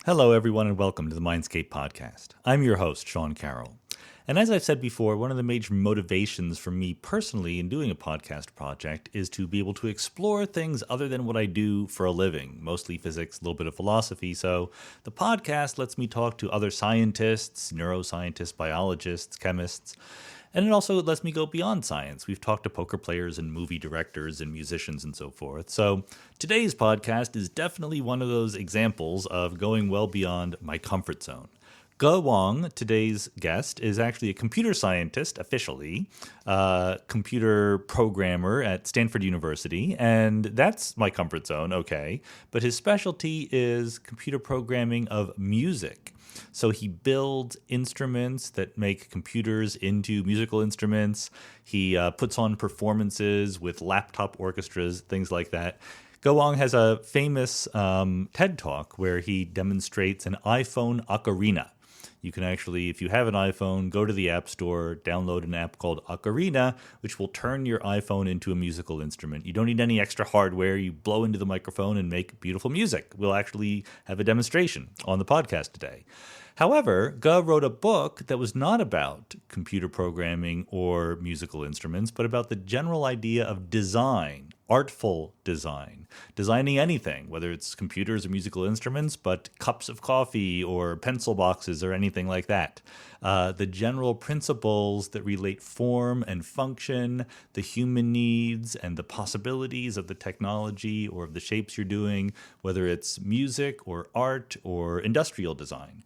Hello, everyone, and welcome to the Mindscape podcast. I'm your host, Sean Carroll. And as I've said before, one of the major motivations for me personally in doing a podcast project is to be able to explore things other than what I do for a living, mostly physics, a little bit of philosophy. So the podcast lets me talk to other scientists, neuroscientists, biologists, chemists, and it also lets me go beyond science. We've talked to poker players and movie directors and musicians and so forth. So today's podcast is definitely one of those examples of going well beyond my comfort zone. Wang, today's guest, is actually a computer scientist, officially, computer programmer at Stanford University, and that's my comfort zone, okay. But his specialty is computer programming of music. So he builds instruments that make computers into musical instruments. He puts on performances with laptop orchestras, things like that. Wang has a famous TED Talk where he demonstrates an iPhone ocarina. You can actually, if you have an iPhone, go to the App Store, download an app called Ocarina, which will turn your iPhone into a musical instrument. You don't need any extra hardware. You blow into the microphone and make beautiful music. We'll actually have a demonstration on the podcast today. However, wrote a book that was not about computer programming or musical instruments, but about the general idea of design, artful design, designing anything, whether it's computers or musical instruments, but cups of coffee or pencil boxes or anything like that. The general principles that relate form and function, the human needs and the possibilities of the technology or of the shapes you're doing, whether it's music or art or industrial design.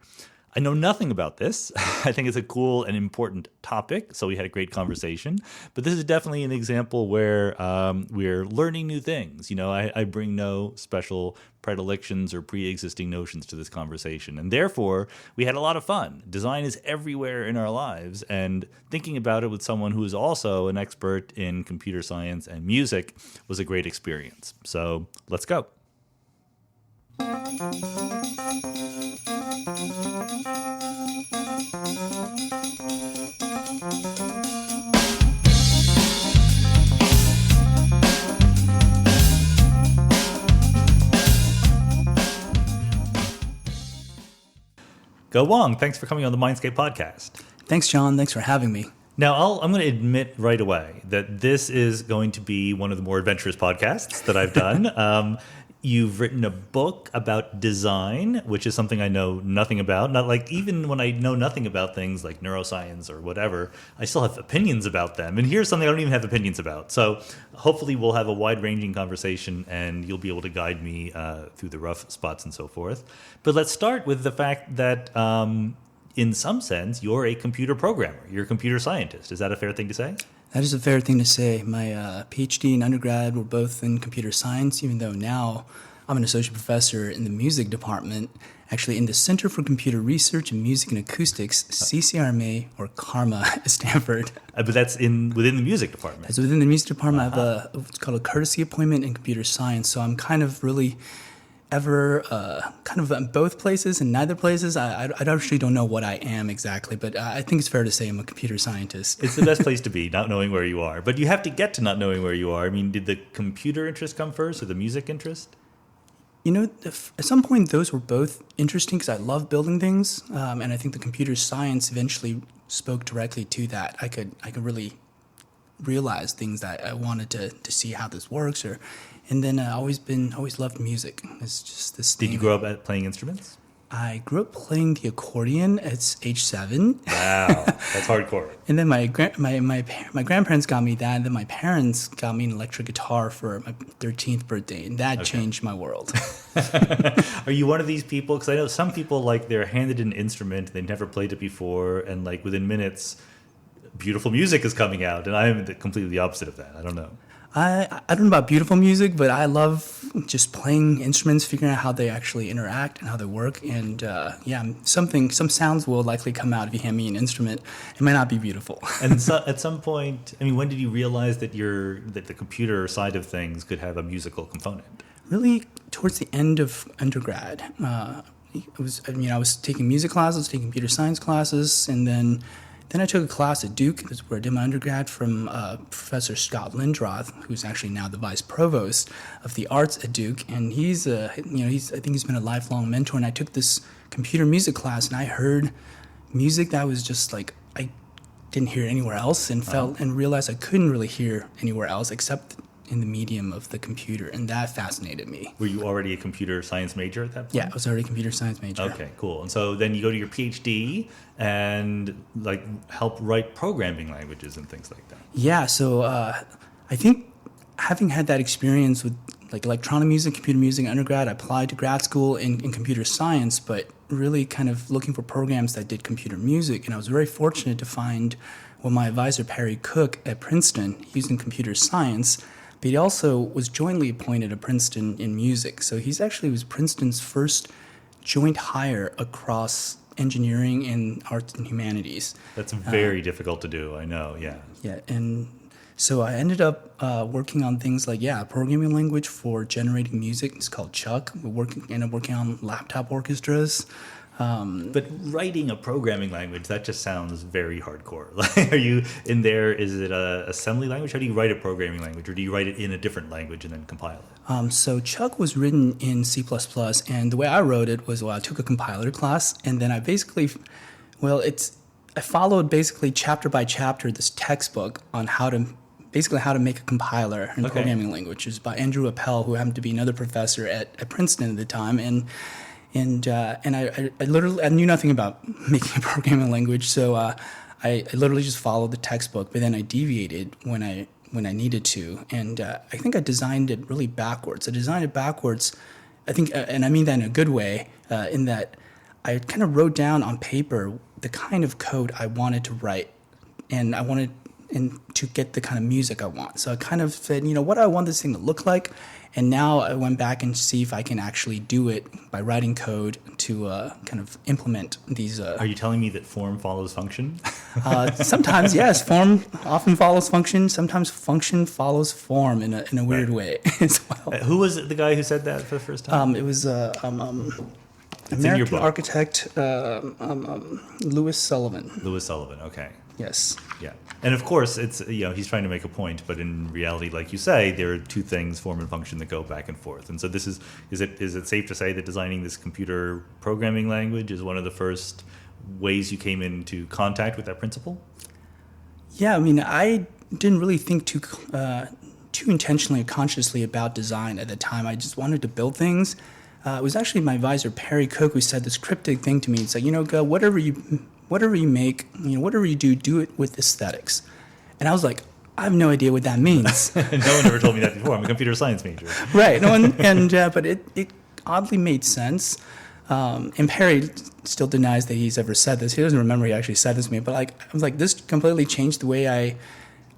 I know nothing about this. I think it's a cool and important topic, so we had a great conversation. But this is definitely an example where we're learning new things. You know, I bring no special predilections or pre-existing notions to this conversation. And therefore, we had a lot of fun. Design is everywhere in our lives, and thinking about it with someone who is also an expert in computer science and music was a great experience. So let's go. Wang, thanks for coming on the Mindscape podcast. Thanks, John. Thanks for having me. Now, I'm going to admit right away that this is going to be one of the more adventurous podcasts that I've done. You've written a book about design, which is something I know nothing about. Not like even when I know nothing about things like neuroscience or whatever, I still have opinions about them. And here's something I don't even have opinions about. So hopefully we'll have a wide-ranging conversation and you'll be able to guide me through the rough spots and so forth. But let's start with the fact that in some sense, you're a computer programmer. You're a computer scientist. Is that a fair thing to say? That is a fair thing to say. My Ph.D. and undergrad were both in computer science, even though now I'm an associate professor in the music department, actually in the Center for Computer Research in Music and Acoustics, CCRMA, or CARMA at Stanford. But that's within the music department. That's within the music department. I have what's called a courtesy appointment in computer science, so I'm kind of really kind of in both places and neither places. I actually don't know what I am exactly, but I think it's fair to say I'm a computer scientist. It's the best place to be, not knowing where you are. But you have to get to not knowing where you are. I mean, did the computer interest come first or the music interest? You know, at some point those were both interesting because I love building things, and I think the computer science eventually spoke directly to that. I could really realize things that I wanted to see how this works, and then I always loved music. It's just this thing. Did you grow up playing instruments? I grew up playing the accordion at age 7. Wow, that's hardcore. And then my grandparents got me that, and then my parents got me an electric guitar for my 13th birthday, and that changed my world. Are you one of these people? Because I know some people, like, they're handed an instrument, they've never played it before, and like within minutes, beautiful music is coming out, and I am completely the opposite of that. I don't know. I don't know about beautiful music, but I love just playing instruments, figuring out how they actually interact and how they work. And some sounds will likely come out if you hand me an instrument. It might not be beautiful. And so at some point, I mean, when did you realize that the computer side of things could have a musical component? Really, towards the end of undergrad. I was taking music classes, taking computer science classes, and then Then I took a class at Duke, that's where I did my undergrad, from Professor Scott Lindroth, who's actually now the vice provost of the arts at Duke, and he's I think he's been a lifelong mentor. And I took this computer music class, and I heard music that was just like I didn't hear anywhere else, and felt and realized I couldn't really hear anywhere else except in the medium of the computer, and that fascinated me. Were you already a computer science major at that point? Yeah, I was already a computer science major. Okay, cool. And so then you go to your Ph.D. and like help write programming languages and things like that. Yeah, so I think having had that experience with like electronic music, computer music, undergrad, I applied to grad school in computer science, but really kind of looking for programs that did computer music. And I was very fortunate to find my advisor, Perry Cook at Princeton. He was in computer science, but he also was jointly appointed at Princeton in music. So he was Princeton's first joint hire across engineering and arts and humanities. That's very difficult to do, I know, yeah. Yeah, and so I ended up working on things like, a programming language for generating music. It's called Chuck. Ended up working on laptop orchestras. But writing a programming language, that just sounds very hardcore. Are you in there, is it a assembly language? How do you write a programming language, or do you write it in a different language and then compile it? So Chuck was written in C++, and the way I wrote it was, I took a compiler class, and then I followed basically chapter by chapter this textbook on how to make a compiler in programming language. It was by Andrew Appel, who happened to be another professor at Princeton at the time, and I literally knew nothing about making a programming language, so I literally just followed the textbook, but then I deviated when I needed to, and I think I designed it really backwards. I designed it backwards, I think, and I mean that in a good way, in that I kind of wrote down on paper the kind of code I wanted to write, and I wanted to get the kind of music I want. So I kind of said, what do I want this thing to look like? And now I went back and see if I can actually do it by writing code to kind of implement these. Are you telling me that form follows function? Sometimes, yes. Form often follows function. Sometimes function follows form in a weird way as well. Who was the guy who said that for the first time? It was American architect Louis Sullivan. Louis Sullivan, okay. Yes. Yeah. And of course, it's he's trying to make a point, but in reality, like you say, there are two things, form and function, that go back and forth. And so this is it safe to say that designing this computer programming language is one of the first ways you came into contact with that principle? Yeah, I mean, I didn't really think too intentionally or consciously about design at the time. I just wanted to build things. It was actually my advisor, Perry Cook, who said this cryptic thing to me. It's like, Go, whatever you make, whatever you do it with aesthetics. And I was like, I have no idea what that means. No one ever told me that before. I'm a computer science major. Right. But it oddly made sense. And Perry still denies that he's ever said this. He doesn't remember he actually said this to me. But I was like, this completely changed the way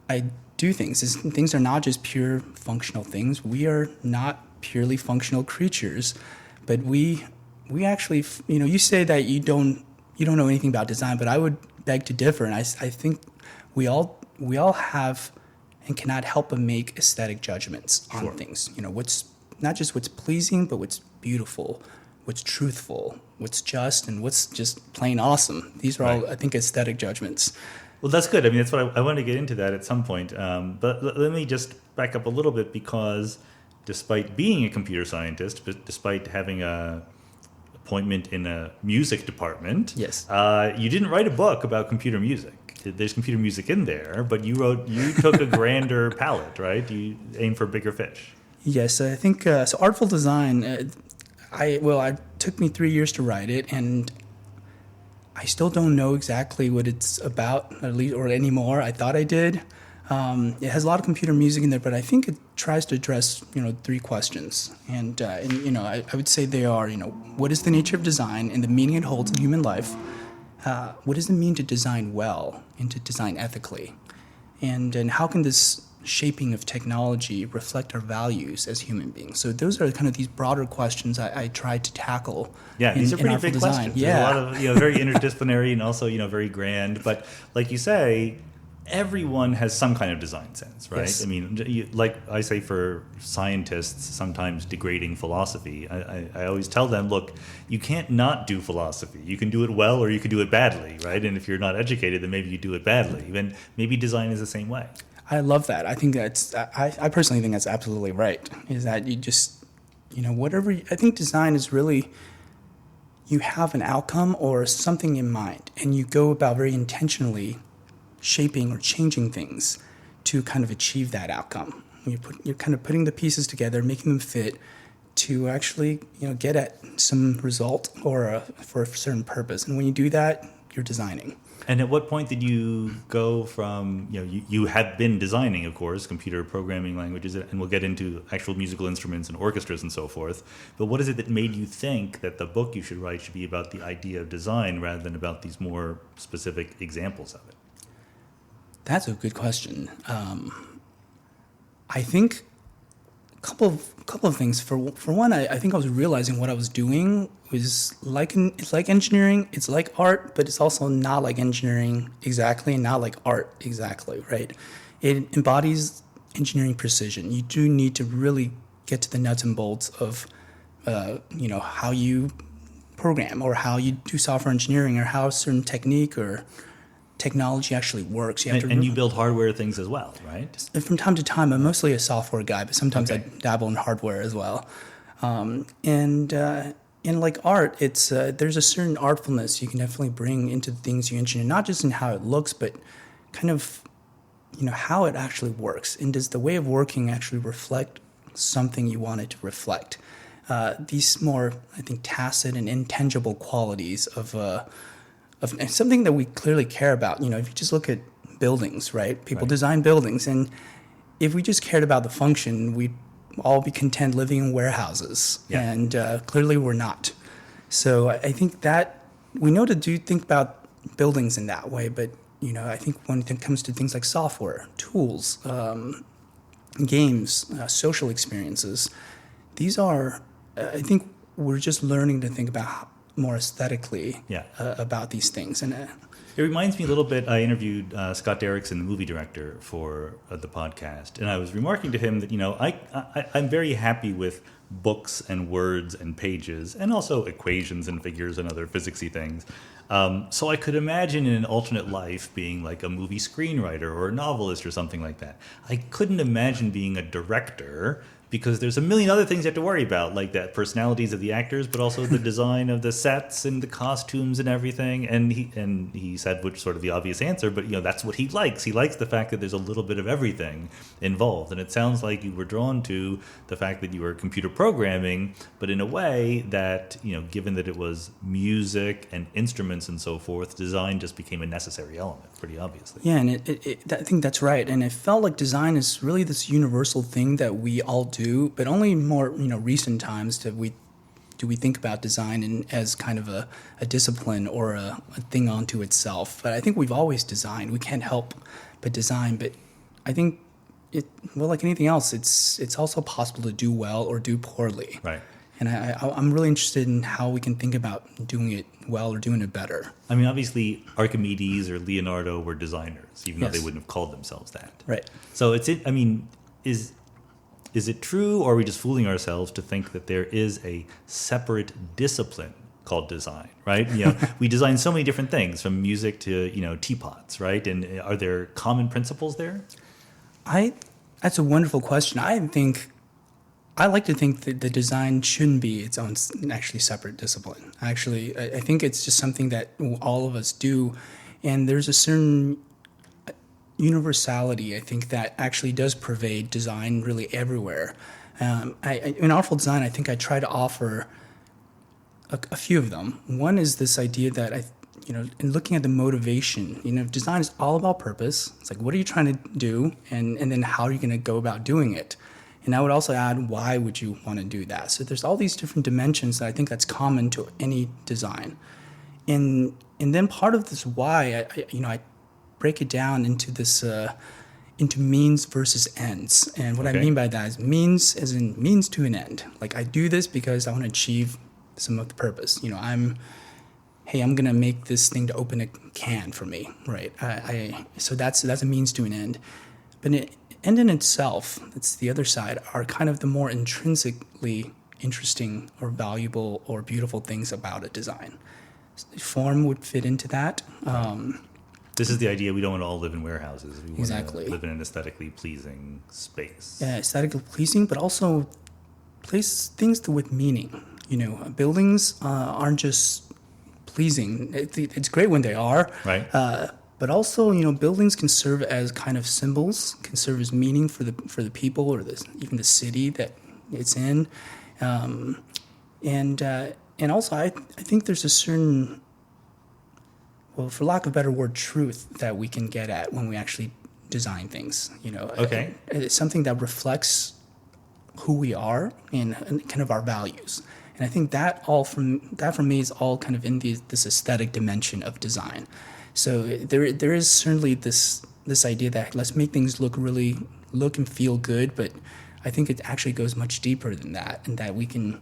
I do things. Things are not just pure functional things. We are not purely functional creatures, but we actually, you say that you don't know anything about design, but I would beg to differ. And I think we all have and cannot help but make aesthetic judgments on things. What's not just what's pleasing, but what's beautiful, what's truthful, what's just, and what's just plain awesome. These are all, I think, aesthetic judgments. Well, that's good. I mean, that's what I want to get into that at some point. But let me just back up a little bit, because despite being a computer scientist, but despite having a appointment in a music department, yes, you didn't write a book about computer music. There's computer music in there, but you took a grander palette, right? You aim for bigger fish. Yes, I think so. Artful Design. It took me 3 years to write it, and I still don't know exactly what it's about, at least, or anymore. I thought I did. It has a lot of computer music in there, but I think it tries to address, 3 questions. And I would say they are, what is the nature of design and the meaning it holds in human life? What does it mean to design well and to design ethically? And how can this shaping of technology reflect our values as human beings? So those are kind of these broader questions I tried to tackle. Yeah, these are pretty big design. questions. Yeah. There's a lot of very interdisciplinary and also very grand. But like you say, everyone has some kind of design sense, right? Yes. I mean, like I say for scientists, sometimes degrading philosophy, I always tell them, look, you can't not do philosophy. You can do it well or you can do it badly, right? And if you're not educated, then maybe you do it badly. And maybe design is the same way. I love that. I think I personally think that's absolutely right, is that you just, I think design is really, you have an outcome or something in mind, and you go about very intentionally shaping or changing things to kind of achieve that outcome. You're kind of putting the pieces together, making them fit to actually, get at some result or for a certain purpose. And when you do that, you're designing. And at what point did you go from, you had been designing, of course, computer programming languages, and we'll get into actual musical instruments and orchestras and so forth. But what is it that made you think that the book you should write should be about the idea of design rather than about these more specific examples of it? That's a good question. I think a couple of things. For one, I think I was realizing what I was doing was it's like engineering, it's like art, but it's also not like engineering exactly, and not like art exactly, right? It embodies engineering precision. You do need to really get to the nuts and bolts of, how you program or how you do software engineering or how a certain technique or technology actually works. And you build hardware things as well, right? From time to time, I'm mostly a software guy, but sometimes Okay. I dabble in hardware as well. And in like art, it's there's a certain artfulness you can definitely bring into the things you engineer, not just in how it looks, but kind of how it actually works. And does the way of working actually reflect something you want it to reflect? These more, I think, tacit and intangible qualities of something that we clearly care about. If you just look at buildings, right? People Right. design buildings, and if we just cared about the function, we'd all be content living in warehouses. Yeah. And clearly we're not. So I think that we know to think about buildings in that way, but I think when it comes to things like software, tools, games, social experiences, these are, I think we're just learning to think about more aesthetically about these things. And it reminds me a little bit, I interviewed Scott Derrickson, the movie director, for the podcast, and I was remarking to him that, I'm very happy with books and words and pages, and also equations and figures and other physicsy things. So I could imagine in an alternate life being like a movie screenwriter or a novelist or something like that. I couldn't imagine being a director, because there's a million other things you have to worry about, like the personalities of the actors, but also the design of the sets and the costumes and everything. And he said, which is sort of the obvious answer, but that's what he likes. He likes the fact that there's a little bit of everything involved. And it sounds like you were drawn to the fact that you were computer programming, but in a way that, given that it was music and instruments and so forth, design just became a necessary element, pretty obviously. yeah, and I think that's right. And it felt like design is really this universal thing that we all do, but only more recent times do we think about design as kind of a discipline or a thing unto itself. But I think we've always designed. We can't help but design. But I think like anything else, it's also possible to do well or do poorly. Right. And I'm really interested in how we can think about doing it well or doing it better. I mean, obviously, Archimedes or Leonardo were designers, even though Yes. they wouldn't have called themselves that. Right. So is it true, or are we just fooling ourselves to think that there is a separate discipline called design, right? We design so many different things, from music to, teapots, right? And are there common principles there? That's a wonderful question. I like to think that the design shouldn't be its own actually separate discipline. Actually, I think it's just something that all of us do, and there's a certain universality, I think, that actually does pervade design really everywhere. In Artful Design, I think I try to offer a few of them. One is this idea that in looking at the motivation, design is all about purpose. It's like, what are you trying to do, and then how are you going to go about doing it? And I would also add, why would you want to do that? So there's all these different dimensions that I think that's common to any design. And then part of this why, I break it down into this, into means versus ends. And what I mean by that is means as in means to an end. Like, I do this because I want to achieve some of the purpose. hey, I'm going to make this thing to open a can for me, right? So that's a means to an end. But an end in itself, it's the other side, are kind of the more intrinsically interesting or valuable or beautiful things about a design. Form would fit into that. This is the idea. We don't want to all live in warehouses. We want Exactly. to live in an aesthetically pleasing space. Yeah, aesthetically pleasing, but also place things with meaning. Buildings aren't just pleasing. It's great when they are. Right. But also, buildings can serve as kind of symbols, can serve as meaning for the people or even the city that it's in. And also, I think there's a certain, well, for lack of a better word, truth that we can get at when we actually design things. Okay. It's something that reflects who we are and kind of our values. And I think that for me is all kind of in this aesthetic dimension of design. So there is certainly this idea that let's make things look and feel good, but I think it actually goes much deeper than that, and that we can,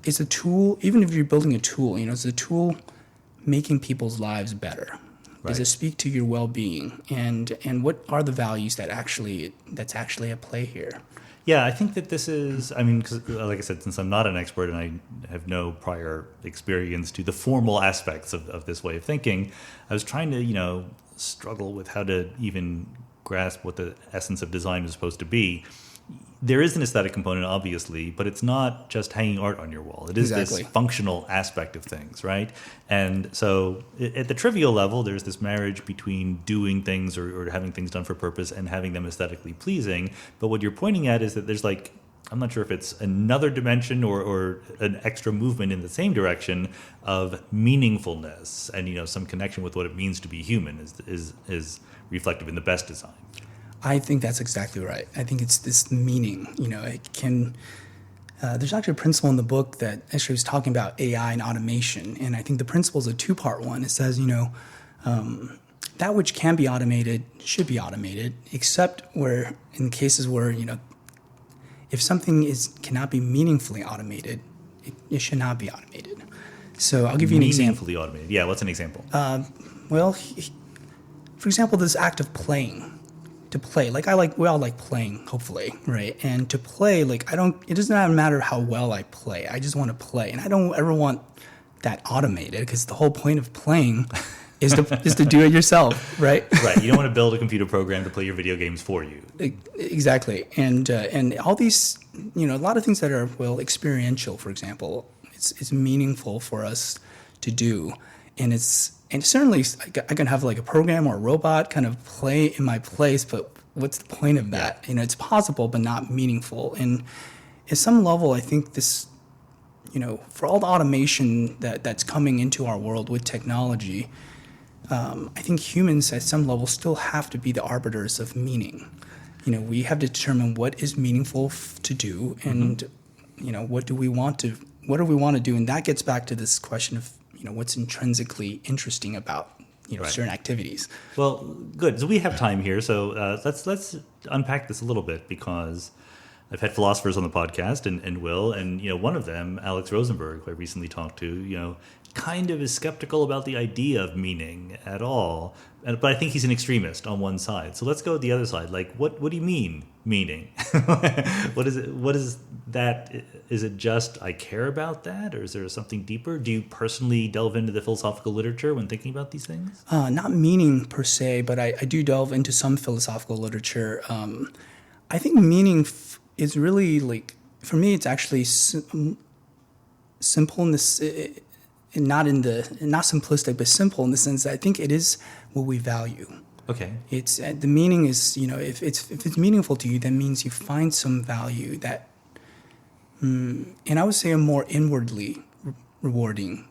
it's a tool. Even if you're building a tool, it's a tool making people's lives better. Right. Does it speak to your well-being, and what are the values that's actually at play here? Yeah, I think that this is, because like I said, since I'm not an expert and I have no prior experience to the formal aspects of this way of thinking, I was trying to, struggle with how to even grasp what the essence of design is supposed to be. There is an aesthetic component, obviously, but it's not just hanging art on your wall. It is Exactly. this functional aspect of things, right? And so at the trivial level, there's this marriage between doing things or having things done for purpose and having them aesthetically pleasing. But what you're pointing at is that there's I'm not sure if it's another dimension or an extra movement in the same direction of meaningfulness and, some connection with what it means to be human is reflective in the best design. I think that's exactly right. I think it's this meaning. It can. There's actually a principle in the book that actually was talking about AI and automation, and I think the principle is a two-part one. It says, that which can be automated should be automated, except where in cases where if something cannot be meaningfully automated, it should not be automated. So I'll give you an example. Meaningfully automated. Yeah, what's an example? For example, this act of playing. To play, we all like playing, hopefully, right? And to play, it does not matter how well I play. I just want to play, and I don't ever want that automated because the whole point of playing is to do it yourself, right? Right. You don't want to build a computer program to play your video games for you. Exactly, and all these, a lot of things that are experiential, for example, it's meaningful for us to do, and certainly I can have a program or a robot kind of play in my place, but what's the point of that? It's possible, but not meaningful. And at some level, I think this, for all the automation that's coming into our world with technology, I think humans at some level still have to be the arbiters of meaning. We have to determine what is meaningful to do, and what do we want to do, and that gets back to this question of what's intrinsically interesting about Right. certain activities. Well, good. So we have time here. So let's unpack this a little bit, because I've had philosophers on the podcast and will, and one of them, Alex Rosenberg, who I recently talked to, kind of is skeptical about the idea of meaning at all. But I think he's an extremist on one side. So let's go with the other side. What do you mean meaning? What is it? What is that? Is it just I care about that, or is there something deeper? Do you personally delve into the philosophical literature when thinking about these things? Not meaning per se, but I do delve into some philosophical literature. I think meaning is really for me, it's actually simple in this. Not simplistic, but simple in the sense that I think it is what we value. Okay. It's the meaning is if it's meaningful to you, that means you find some value that, and I would say a more inwardly rewarding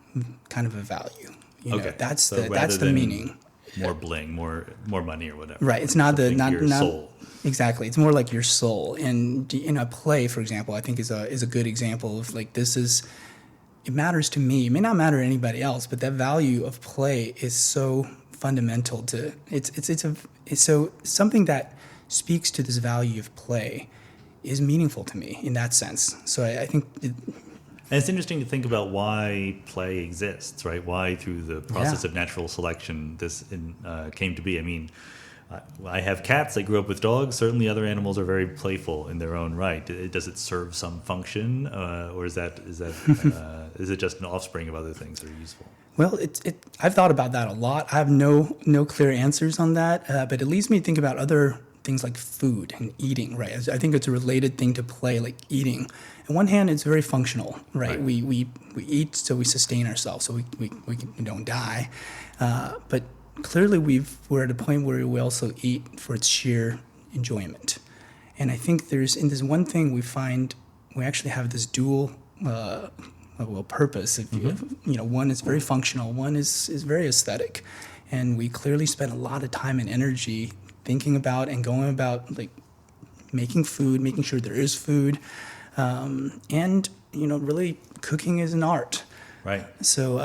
kind of a value. Okay. That's the meaning. More bling, more money, or whatever. Right. It's not your soul. Exactly. It's more like your soul. And in a play, for example, I think is a good example of this is. It matters to me. It may not matter to anybody else, but that value of play is so fundamental to it's so something that speaks to this value of play is meaningful to me in that sense. So I think And it's interesting to think about why play exists, right? Why, through the process of natural selection, this came to be. I mean, I have cats. I grew up with dogs. Certainly, other animals are very playful in their own right. Does it serve some function, or is it just an offspring of other things that are useful? Well, I've thought about that a lot. I have no clear answers on that, but it leads me to think about other things like food and eating, right? I think it's a related thing to play, like eating. On one hand, it's very functional, right? We eat so we sustain ourselves, so we don't die. But clearly, we're at a point where we also eat for its sheer enjoyment. And I think in this one thing we find we actually have this dual purpose. If one is very functional, one is very aesthetic, and we clearly spend a lot of time and energy thinking about and going about like making food, making sure there is food, and really cooking is an art. Right. So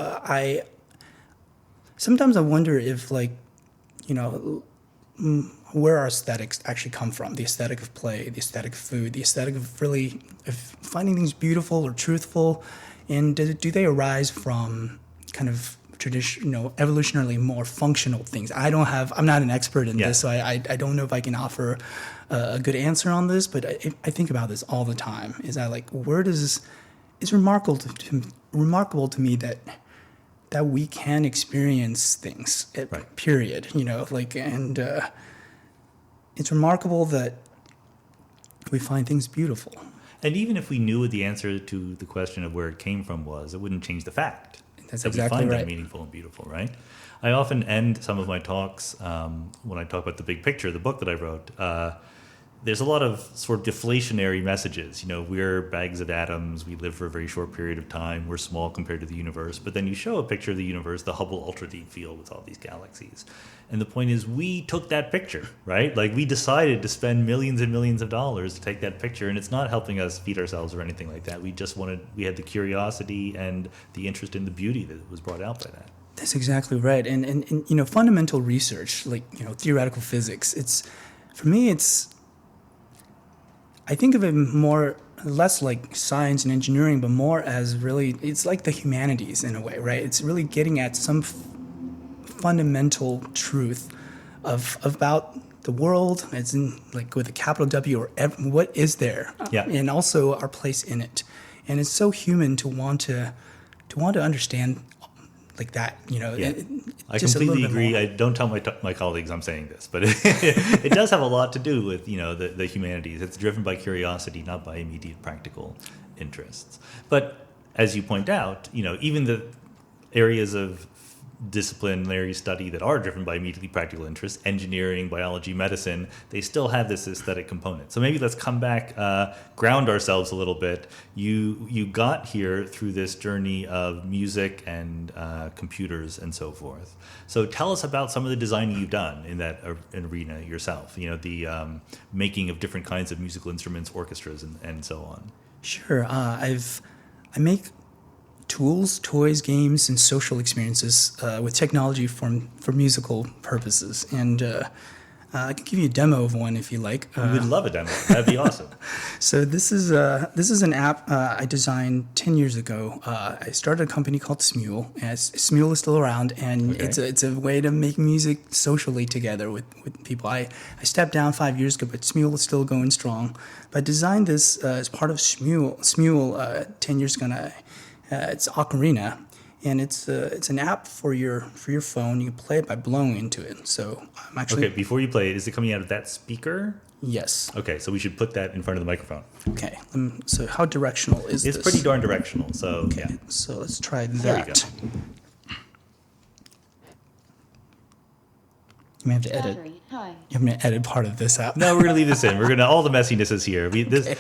sometimes I wonder if where our aesthetics actually come from, the aesthetic of play, the aesthetic of food, the aesthetic of finding things beautiful or truthful, and do they arise from kind of traditional, evolutionarily more functional things? I'm not an expert in this, so I don't know if I can offer a good answer on this, but I think about this all the time. It's remarkable to me that we can experience things, period, and it's remarkable that we find things beautiful. And even if we knew what the answer to the question of where it came from was, it wouldn't change the fact. That's that exactly we find right. that meaningful and beautiful, right? I often end some of my talks when I talk about the big picture, the book that I wrote. There's a lot of sort of deflationary messages. We're bags of atoms. We live for a very short period of time. We're small compared to the universe. But then you show a picture of the universe, the Hubble Ultra Deep Field with all these galaxies. And the point is, we took that picture, right? Like, we decided to spend millions and millions of dollars to take that picture, and it's not helping us feed ourselves or anything like that. We had the curiosity and the interest in the beauty that was brought out by that. That's exactly right. And fundamental research, theoretical physics, for me, I think of it less like science and engineering, but more as really, it's like the humanities in a way, right? It's really getting at some fundamental truth about the world, as in like with a capital W, or what is there, and also our place in it. And it's so human to want to understand like that, I completely agree. I don't tell my colleagues I'm saying this, but it does have a lot to do with the humanities. It's driven by curiosity, not by immediate practical interests. But as you point out, even the areas of disciplinary study that are driven by immediately practical interests, engineering, biology, medicine, they still have this aesthetic component. So maybe let's come back, ground ourselves a little bit. You got here through this journey of music and computers and so forth. So tell us about some of the designing you've done in that arena yourself, the making of different kinds of musical instruments, orchestras, and so on. Sure. I make tools, toys, games, and social experiences with technology for musical purposes. And I can give you a demo of one if you like. We would love a demo. That'd be awesome. So this is an app I designed 10 years ago. I started a company called Smule, and Smule is still around, and it's a way to make music socially together with people. I stepped down 5 years ago, but Smule is still going strong. But I designed this as part of Smule 10 years ago. It's Ocarina, and it's an app for your phone. You can play it by blowing into it. So I'm actually before you play it, is it coming out of that speaker? Yes. Okay, so we should put that in front of the microphone. Okay. So how directional is this? It's pretty darn directional. So okay. Yeah. So let's try that. There we go. You may have to edit. You have to edit part of this out. No, we're gonna leave this in. All the messiness is here. This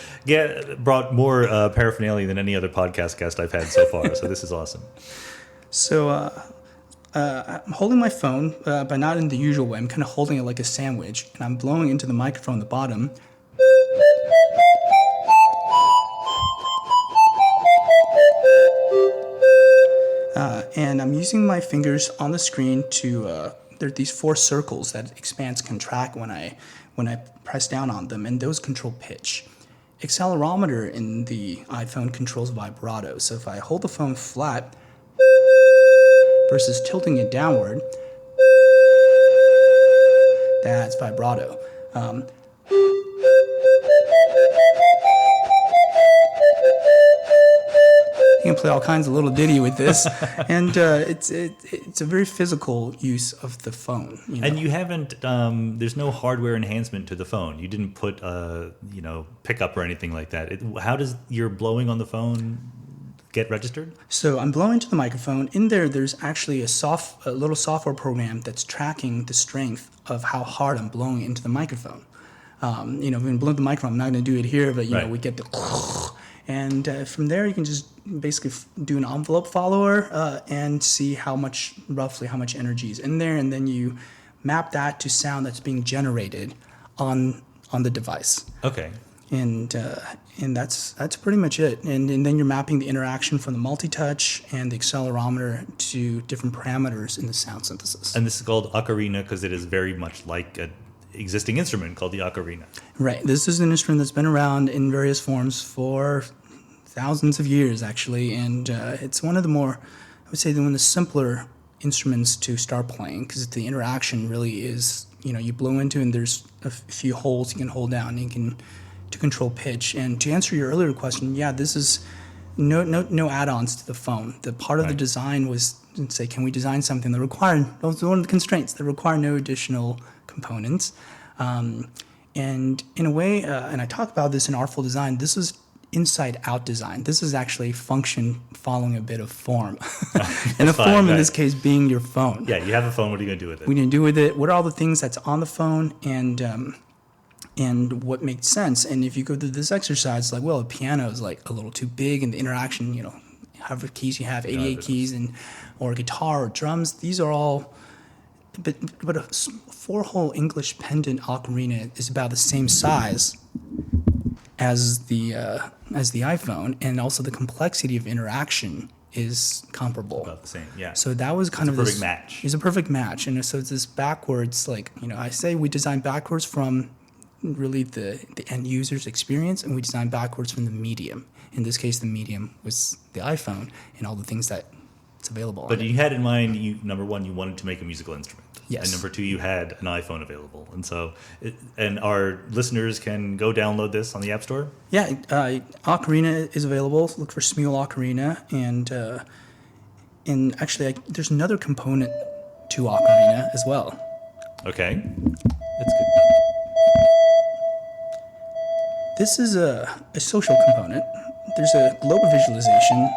brought more paraphernalia than any other podcast guest I've had so far. So this is awesome. So I'm holding my phone, but not in the usual way. I'm kind of holding it like a sandwich, and I'm blowing into the microphone at the bottom. And I'm using my fingers on the screen to. There are these 4 circles that expands, contract when I press down on them, and those control pitch. accelerometer in the iPhone controls vibrato. So if I hold the phone flat versus tilting it downward, that's vibrato. You can play all kinds of little ditty with this, and it's a very physical use of the phone. You know? And you haven't, there's no hardware enhancement to the phone. You didn't put pickup or anything like that. How does your blowing on the phone get registered? So I'm blowing to the microphone. In there's actually a little software program that's tracking the strength of how hard I'm blowing into the microphone. When I'm blowing the microphone, I'm not going to do it here, but we get the. And from there, you can just basically do an envelope follower and see roughly how much energy is in there, and then you map that to sound that's being generated on the device. Okay. And that's pretty much it. And then you're mapping the interaction from the multi-touch and the accelerometer to different parameters in the sound synthesis. And this is called Ocarina because it is very much like an existing instrument called the ocarina. Right. This is an instrument that's been around in various forms for thousands of years, actually, and it's one of the more, I would say, one of the simpler instruments to start playing because the interaction really is, you blow into and there's a few holes you can hold down to control pitch. And to answer your earlier question, this is no add-ons to the phone. The part of the design was to say, can we design something that required, those are one of the constraints, that require no additional components. And in a way, and I talk about this in Artful Design, this is inside-out design. This is actually function following a bit of form. And the form in this case being your phone. Yeah, you have a phone. What are you going to do with it? What are you going to do with it? What are all the things that's on the phone and what makes sense? And if you go through this exercise, like, well, a piano is like a little too big and the interaction, however keys you have, 88 keys, or guitar or drums, these are all... But a 4-hole English pendant ocarina is about the same size as the iPhone, and also the complexity of interaction is comparable. About the same, yeah. So that was kind of a perfect match. It's a perfect match, and so it's this backwards, I say we design backwards from really the end user's experience, and we design backwards from the medium. In this case, the medium was the iPhone and all the things that it's available. But you had in mind, number one, you wanted to make a musical instrument. Yes. And number two, you had an iPhone available. And so, and our listeners can go download this on the App Store? Yeah, Ocarina is available. Look for Smule Ocarina. And actually, there's another component to Ocarina as well. Okay. That's good. This is a social component. There's a globe visualization.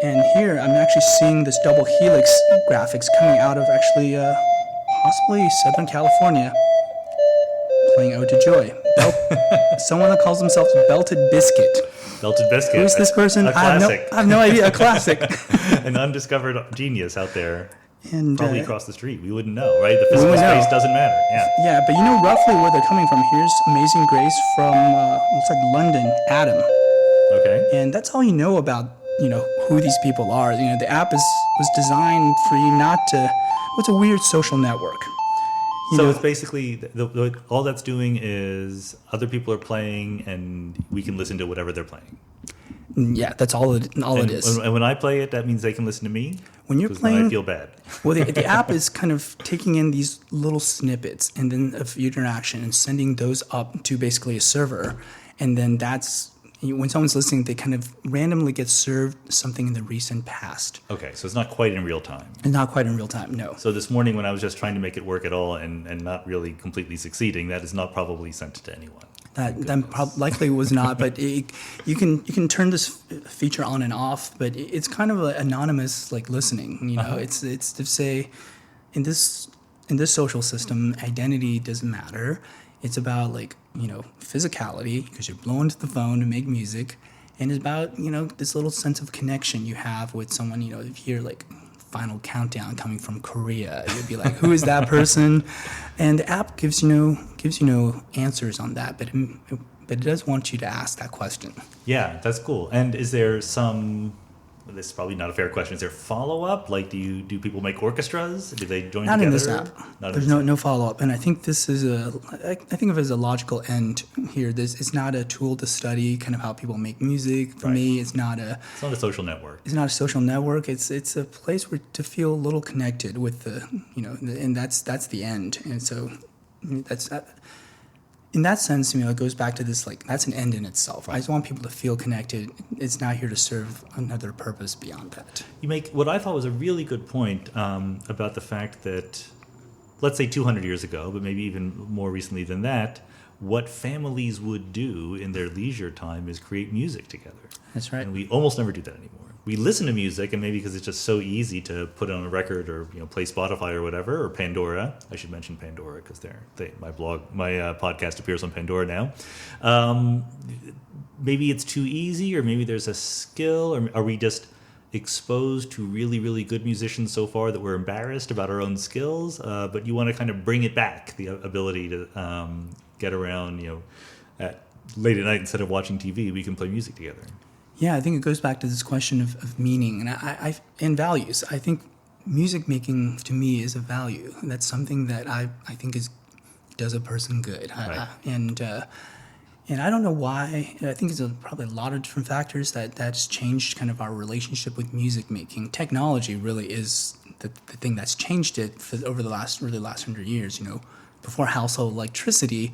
And here I'm actually seeing this double helix graphics coming out of actually possibly Southern California, playing Ode to Joy. Someone that calls themselves Belted Biscuit. Belted Biscuit. Who's this person? A classic. I have no idea. A classic. An undiscovered genius out there. And probably across the street. We wouldn't know, right? The physical space doesn't matter. Yeah. Yeah, but roughly where they're coming from. Here's Amazing Grace from, looks like London, Adam. Okay. And that's all you know about who these people are. The app was designed for you not to. It's a weird social network. So it's basically all that's doing is other people are playing, and we can listen to whatever they're playing. Yeah, that's all it is. And when I play it, that means they can listen to me. When you're playing, then I feel bad. Well, the app is kind of taking in these little snippets and then of interaction and sending those up to basically a server, and then that's. When someone's listening, they kind of randomly get served something in the recent past. Okay, so it's not quite in real time. Not quite in real time, no. So this morning when I was just trying to make it work at all and not really completely succeeding, that is not probably sent to anyone. That likely was not, but you can turn this feature on and off, but it's kind of an anonymous listening. It's to say in this social system, identity doesn't matter. It's about physicality, because you're blowing to the phone to make music, and it's about this little sense of connection you have with someone. If you hear Final Countdown coming from Korea, you'd be like, who is that person? And the app gives you no answers on that, but it does want you to ask that question. Yeah, that's cool. And is there some this is probably not a fair question. Is there follow-up? Like, do people make orchestras? Do they join Not together? in this app. There's no follow-up. And I think this is I think of it as a logical end here. It's not a tool to study kind of how people make music. For me, it's not a social network. It's not a social network. It's a place where to feel a little connected with and that's the end. And so that's in that sense, it goes back to this, like, that's an end in itself. I just want people to feel connected. It's not here to serve another purpose beyond that. You make what I thought was a really good point about the fact that, let's say 200 years ago, but maybe even more recently than that, what families would do in their leisure time is create music together. That's right. And we almost never do that anymore. We listen to music, and maybe because it's just so easy to put it on a record or play Spotify or whatever, or Pandora. I should mention Pandora because my podcast appears on Pandora now. Maybe it's too easy, or maybe there's a skill, or are we just exposed to really, really good musicians so far that we're embarrassed about our own skills? But you want to kind of bring it back, the ability to get around, at late at night instead of watching TV, we can play music together. Yeah, I think it goes back to this question of meaning and values. I think music making to me is a value. And that's something that I think does a person good. Right. And I don't know why. I think it's probably a lot of different factors that's changed kind of our relationship with music making. Technology really is the thing that's changed it over the last 100 years. Before household electricity,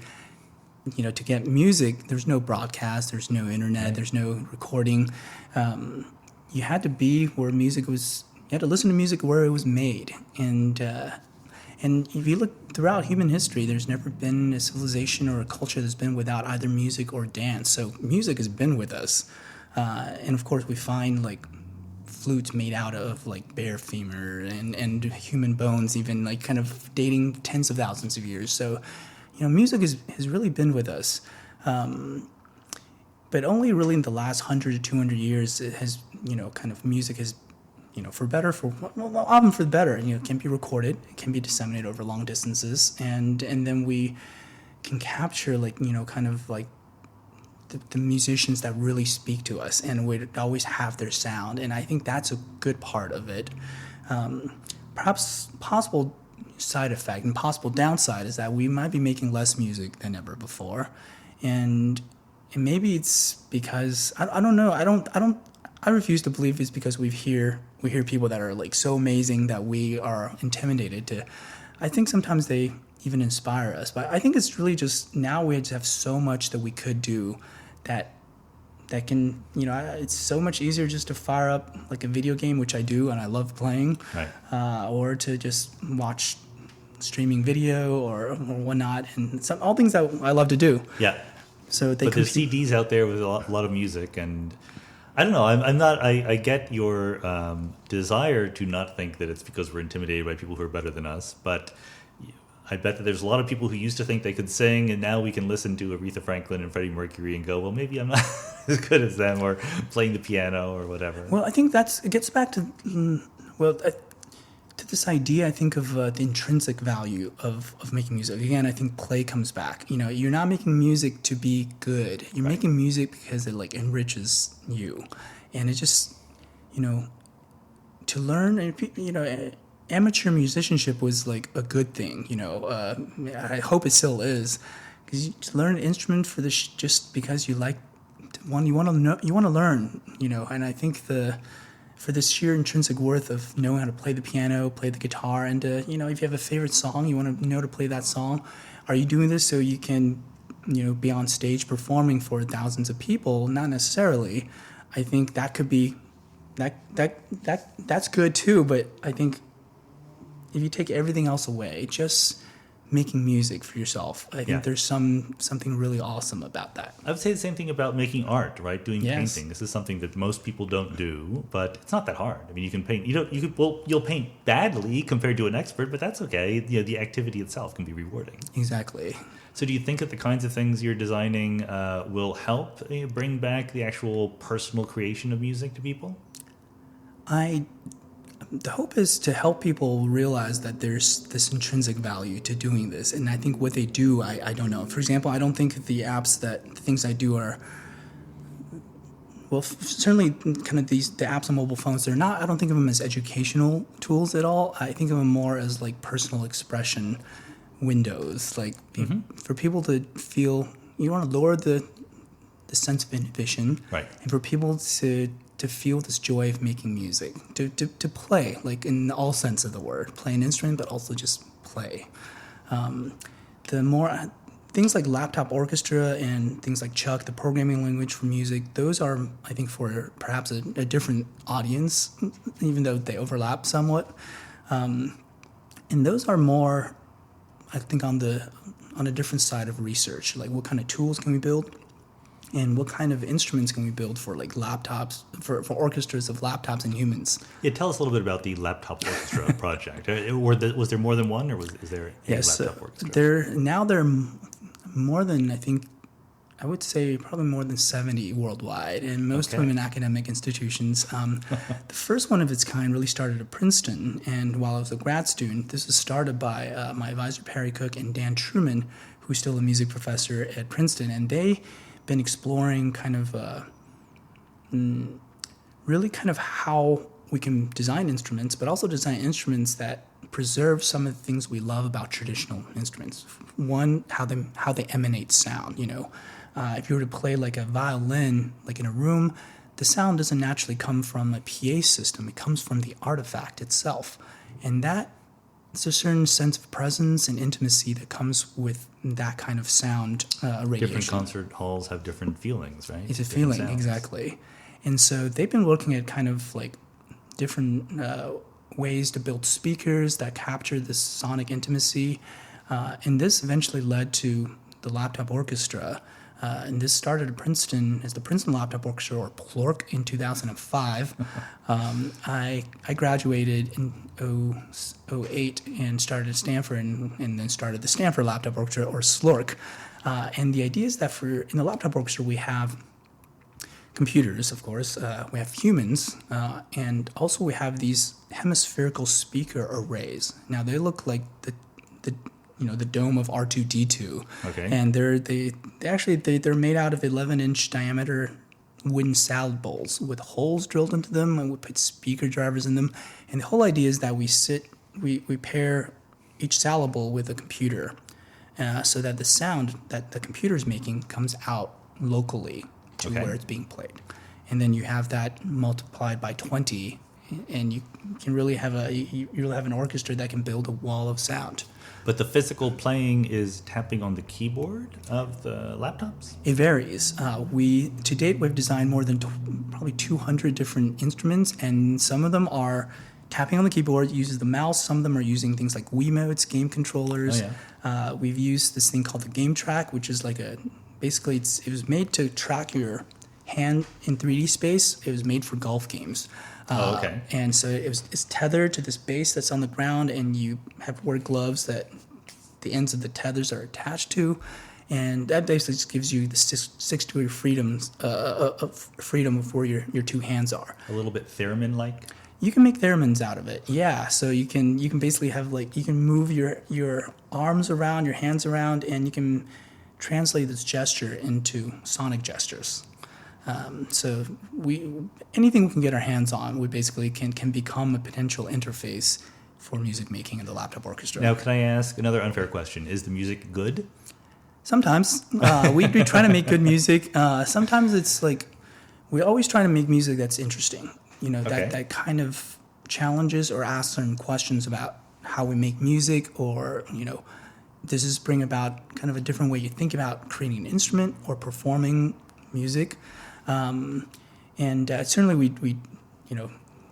to get music, there's no broadcast, there's no internet, there's no recording. You had to be where music was. You had to listen to music where it was made, and if you look throughout human history, there's never been a civilization or a culture that's been without either music or dance. So music has been with us, and of course we find flutes made out of bear femur and human bones, even kind of dating tens of thousands of years. So. Music has really been with us, but only really in the last 100 to 200 years it has, kind of music has, for better, often for the better, it can be recorded, it can be disseminated over long distances, and then we can capture kind of the musicians that really speak to us, and we always have their sound, and I think that's a good part of it. Perhaps possible side effect and possible downside is that we might be making less music than ever before, and maybe it's because I don't know. I refuse to believe it's because we hear people that are so amazing that we are intimidated to. I think sometimes they even inspire us, but I think it's really just now we just have so much that we could do that can, it's so much easier just to fire up a video game, which I do and I love playing, right. Or to just watch streaming video or whatnot, and all things that I love to do. Yeah. So but there's CDs out there with a lot of music, and I don't know. I'm not. I get your desire to not think that it's because we're intimidated by people who are better than us, but I bet that there's a lot of people who used to think they could sing, and now we can listen to Aretha Franklin and Freddie Mercury and go, well, maybe I'm not as good as them, or playing the piano or whatever. Well, I think it gets back to to this idea, I think, of the intrinsic value of making music. Again, I think play comes back. You're not making music to be good. You're right. making music because it enriches you, and it just, to learn, amateur musicianship was a good thing. I hope it still is, because to learn an instrument for this just because you want to learn. And I think for the sheer intrinsic worth of knowing how to play the piano, play the guitar, and if you have a favorite song, you want to know to play that song. Are you doing this so you can, be on stage performing for thousands of people? Not necessarily. I think that could be, that's good too. But I think if you take everything else away, just making music for yourself, I think there's something really awesome about that. I would say the same thing about making art, right? Doing painting. This is something that most people don't do, but it's not that hard. I mean, you can paint. You'll paint badly compared to an expert, but that's okay. The activity itself can be rewarding. Exactly. So, do you think that the kinds of things you're designing will help bring back the actual personal creation of music to people? The hope is to help people realize that there's this intrinsic value to doing this. And I think what they do, I don't know. For example, I don't think the things I do are, Well, certainly, kind of the apps on mobile phones. They're not. I don't think of them as educational tools at all. I think of them more as like personal expression windows, like for people to feel. You want to lower the sense of inhibition, right? And for people to feel this joy of making music, to play, like in all sense of the word, play an instrument, but also just play. The more things like laptop orchestra and things like Chuck, the programming language for music, those are, I think, for perhaps a different audience, even though they overlap somewhat. And those are more, I think, on a different side of research, like what kind of tools can we build, and what kind of instruments can we build for like laptops, for orchestras of laptops and humans. Yeah, tell us a little bit about the laptop orchestra project. Was there more than one, or is there a laptop orchestra? There are more than, I think, I would say probably more than 70 worldwide, and most of them in academic institutions. The first one of its kind really started at Princeton, and while I was a grad student, this was started by my advisor Perry Cook and Dan Truman, who's still a music professor at Princeton, and they been exploring kind of really kind of how we can design instruments, but also design instruments that preserve some of the things we love about traditional instruments. One, how they emanate sound. If you were to play like a violin, like in a room, the sound doesn't naturally come from a PA system. It comes from the artifact itself, and that it's a certain sense of presence and intimacy that comes with that kind of sound radiation. Different concert halls have different feelings, right? It's a feeling, exactly. And so they've been looking at kind of like different ways to build speakers that capture this sonic intimacy. And this eventually led to the laptop orchestra. And this started at Princeton as the Princeton Laptop Orchestra, or PLORC, in 2005. I graduated in 2008 and started at Stanford, and then started the Stanford Laptop Orchestra, or SLORC. And the idea is that in the laptop orchestra we have computers, of course, we have humans, and also we have these hemispherical speaker arrays. Now they look like the dome of R2-D2. Okay. And they're made out of 11-inch diameter wooden salad bowls with holes drilled into them, and we put speaker drivers in them. And the whole idea is that we pair each salad bowl with a computer, so that the sound that the computer is making comes out locally to where it's being played. And then you have that multiplied by 20, and you can really have an orchestra that can build a wall of sound. But the physical playing is tapping on the keyboard of the laptops? It varies. To date, we've designed more than probably 200 different instruments, and some of them are tapping on the keyboard, uses the mouse. Some of them are using things like Wiimotes, game controllers. Oh, yeah. We've used this thing called the Game Track, which is like it was made to track your hand in 3D space. It was made for golf games. And so it's tethered to this base that's on the ground, and you have wear gloves that the ends of the tethers are attached to, and that basically just gives you the 6-degree freedom of where your two hands are. A little bit theremin-like? You can make theremins out of it, yeah. So you can basically have you can move your arms around, your hands around, and you can translate this gesture into sonic gestures. So anything we can get our hands on, we basically can become a potential interface for music making in the laptop orchestra. Now, can I ask another unfair question? Is the music good? Sometimes. We try to make good music. Sometimes it's like we're always trying to make music that's interesting, that kind of challenges or asks certain questions about how we make music, or, does this bring about kind of a different way you think about creating an instrument or performing music. Certainly we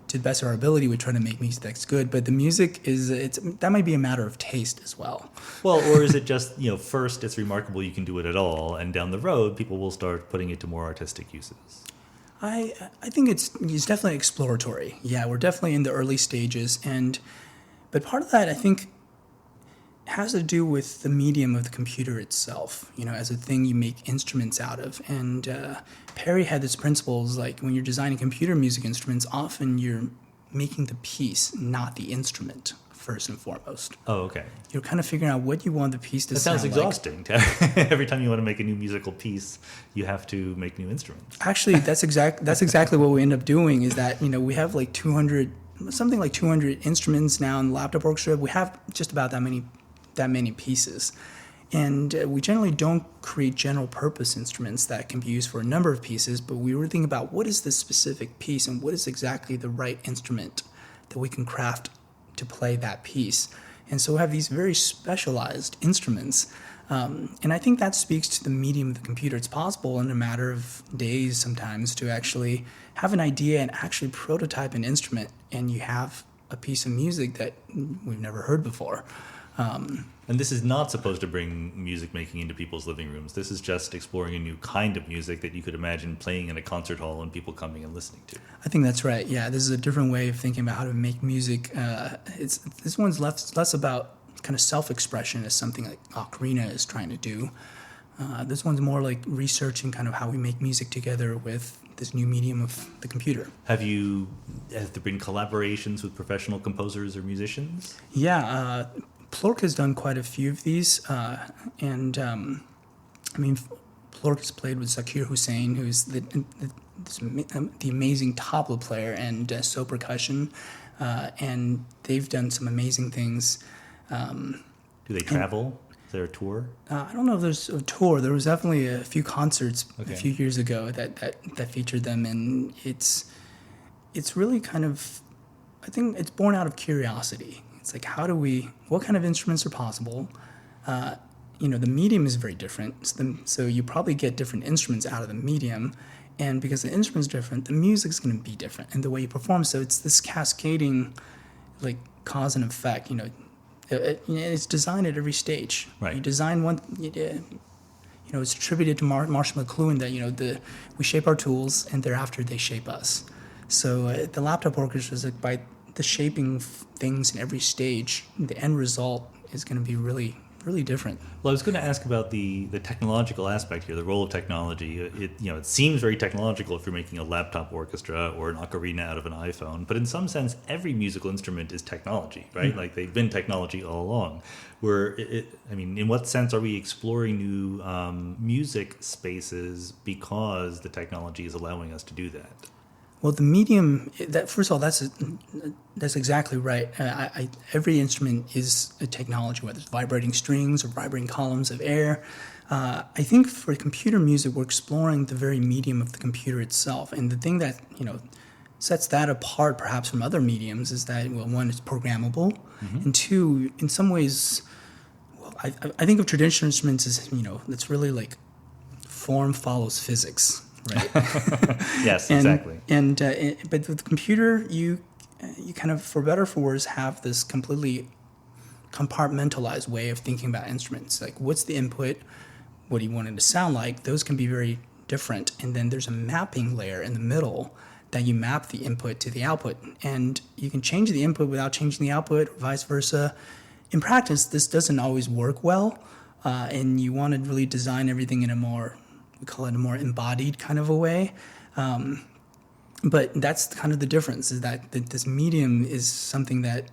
to the best of our ability, we try to make music that's good, but the music that might be a matter of taste as well. Well, or is it just, first it's remarkable you can do it at all, and down the road people will start putting it to more artistic uses? I think it's definitely exploratory. Yeah, we're definitely in the early stages, but part of that, I think, has to do with the medium of the computer itself, as a thing you make instruments out of. And Perry had this principles, like when you're designing computer music instruments, often you're making the piece, not the instrument, first and foremost. Oh, okay. You're kind of figuring out what you want the piece to That sound sounds like. exhausting. Every time you want to make a new musical piece, you have to make new instruments. Actually, that's exactly what we end up doing. Is that we have like 200 instruments now in the laptop orchestra. We have just about that many pieces. And we generally don't create general purpose instruments that can be used for a number of pieces, but we were thinking about what is this specific piece and what is exactly the right instrument that we can craft to play that piece. And so we have these very specialized instruments. And I think that speaks to the medium of the computer. It's possible in a matter of days sometimes to actually have an idea and actually prototype an instrument, and you have a piece of music that we've never heard before. And this is not supposed to bring music making into people's living rooms. This is just exploring a new kind of music that you could imagine playing in a concert hall and people coming and listening to. I think that's right. Yeah, this is a different way of thinking about how to make music. This one's less about kind of self-expression as something like Ocarina is trying to do. This one's more like researching kind of how we make music together with this new medium of the computer. Have there been collaborations with professional composers or musicians? Yeah, Plork has done quite a few of these, and Plork has played with Zakir Hussain, who's the amazing tabla player and so percussion, and they've done some amazing things. Do they travel? Is there a tour? I don't know if there's a tour. There was definitely a few concerts Okay. a few years ago that featured them, and it's really kind of, I think it's born out of curiosity. It's like, what kind of instruments are possible? The medium is very different, so you probably get different instruments out of the medium, and because the instrument's different, the music's going to be different, and the way you perform. So it's this cascading, like, cause and effect. It's designed at every stage. Right. You design one. It's attributed to Marshall McLuhan that we shape our tools, and thereafter they shape us. So the laptop orchestra is like, by the shaping things in every stage, the end result is going to be really, really different. Well, I was going to ask about the technological aspect here, the role of technology. It seems very technological if you're making a laptop orchestra or an ocarina out of an iPhone, but in some sense, every musical instrument is technology, right? Mm-hmm. Like, they've been technology all along. In what sense are we exploring new music spaces because the technology is allowing us to do that? Well, the medium, first of all, that's exactly right. Every instrument is a technology, whether it's vibrating strings or vibrating columns of air. I think for computer music, we're exploring the very medium of the computer itself. And the thing that, sets that apart perhaps from other mediums is that, well, one, it's programmable, mm-hmm. and two, in some ways, well, I think of traditional instruments as, it's really like form follows physics. Right. Yes, exactly. But with the computer, you kind of, for better or for worse, have this completely compartmentalized way of thinking about instruments. Like, what's the input? What do you want it to sound like? Those can be very different. And then there's a mapping layer in the middle that you map the input to the output. And you can change the input without changing the output, or vice versa. In practice, this doesn't always work well, and you want to really design everything in we call it a more embodied kind of a way. But that's kind of the difference, is that this medium is something that,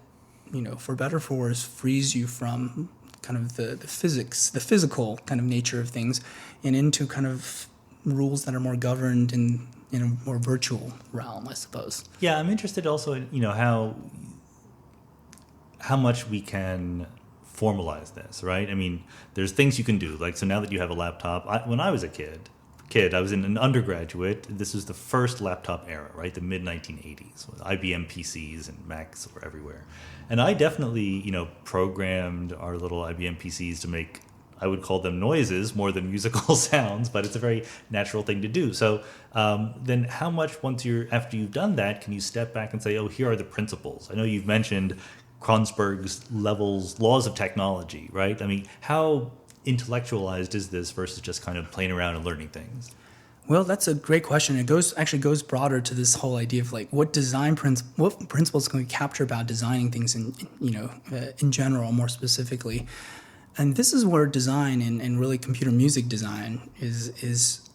for better or for worse, frees you from kind of the physics, the physical kind of nature of things, and into kind of rules that are more governed in a more virtual realm, I suppose. Yeah, I'm interested also in, how much we can formalize this, right? I mean, there's things you can do. Like, so now that you have a laptop, when I was a kid, I was in an undergraduate. This was the first laptop era, right? The mid-1980s. IBM PCs and Macs were everywhere. And I definitely, programmed our little IBM PCs to make, I would call them noises more than musical sounds, but it's a very natural thing to do. So then how much, after you've done that, can you step back and say, oh, here are the principles? I know you've mentioned Kronberg's laws of technology, right? I mean, how intellectualized is this versus just kind of playing around and learning things? Well, that's a great question. It goes broader to this whole idea of like what principles can we capture about designing things in general, more specifically. And this is where design and really computer music design is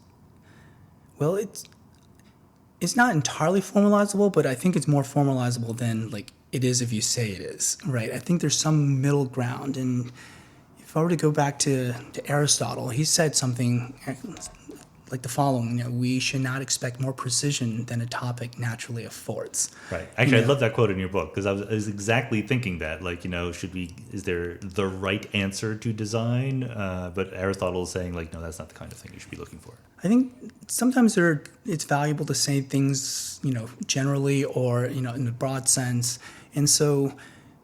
well, it's not entirely formalizable, but I think it's more formalizable than like it is if you say it is, right? I think there's some middle ground. And if I were to go back to Aristotle, he said something like the following: we should not expect more precision than a topic naturally affords. Right. Actually, I love that quote in your book, because I was exactly thinking that, like, is there the right answer to design? But Aristotle is saying, like, no, that's not the kind of thing you should be looking for. I think sometimes it's valuable to say things, generally or, in a broad sense. And so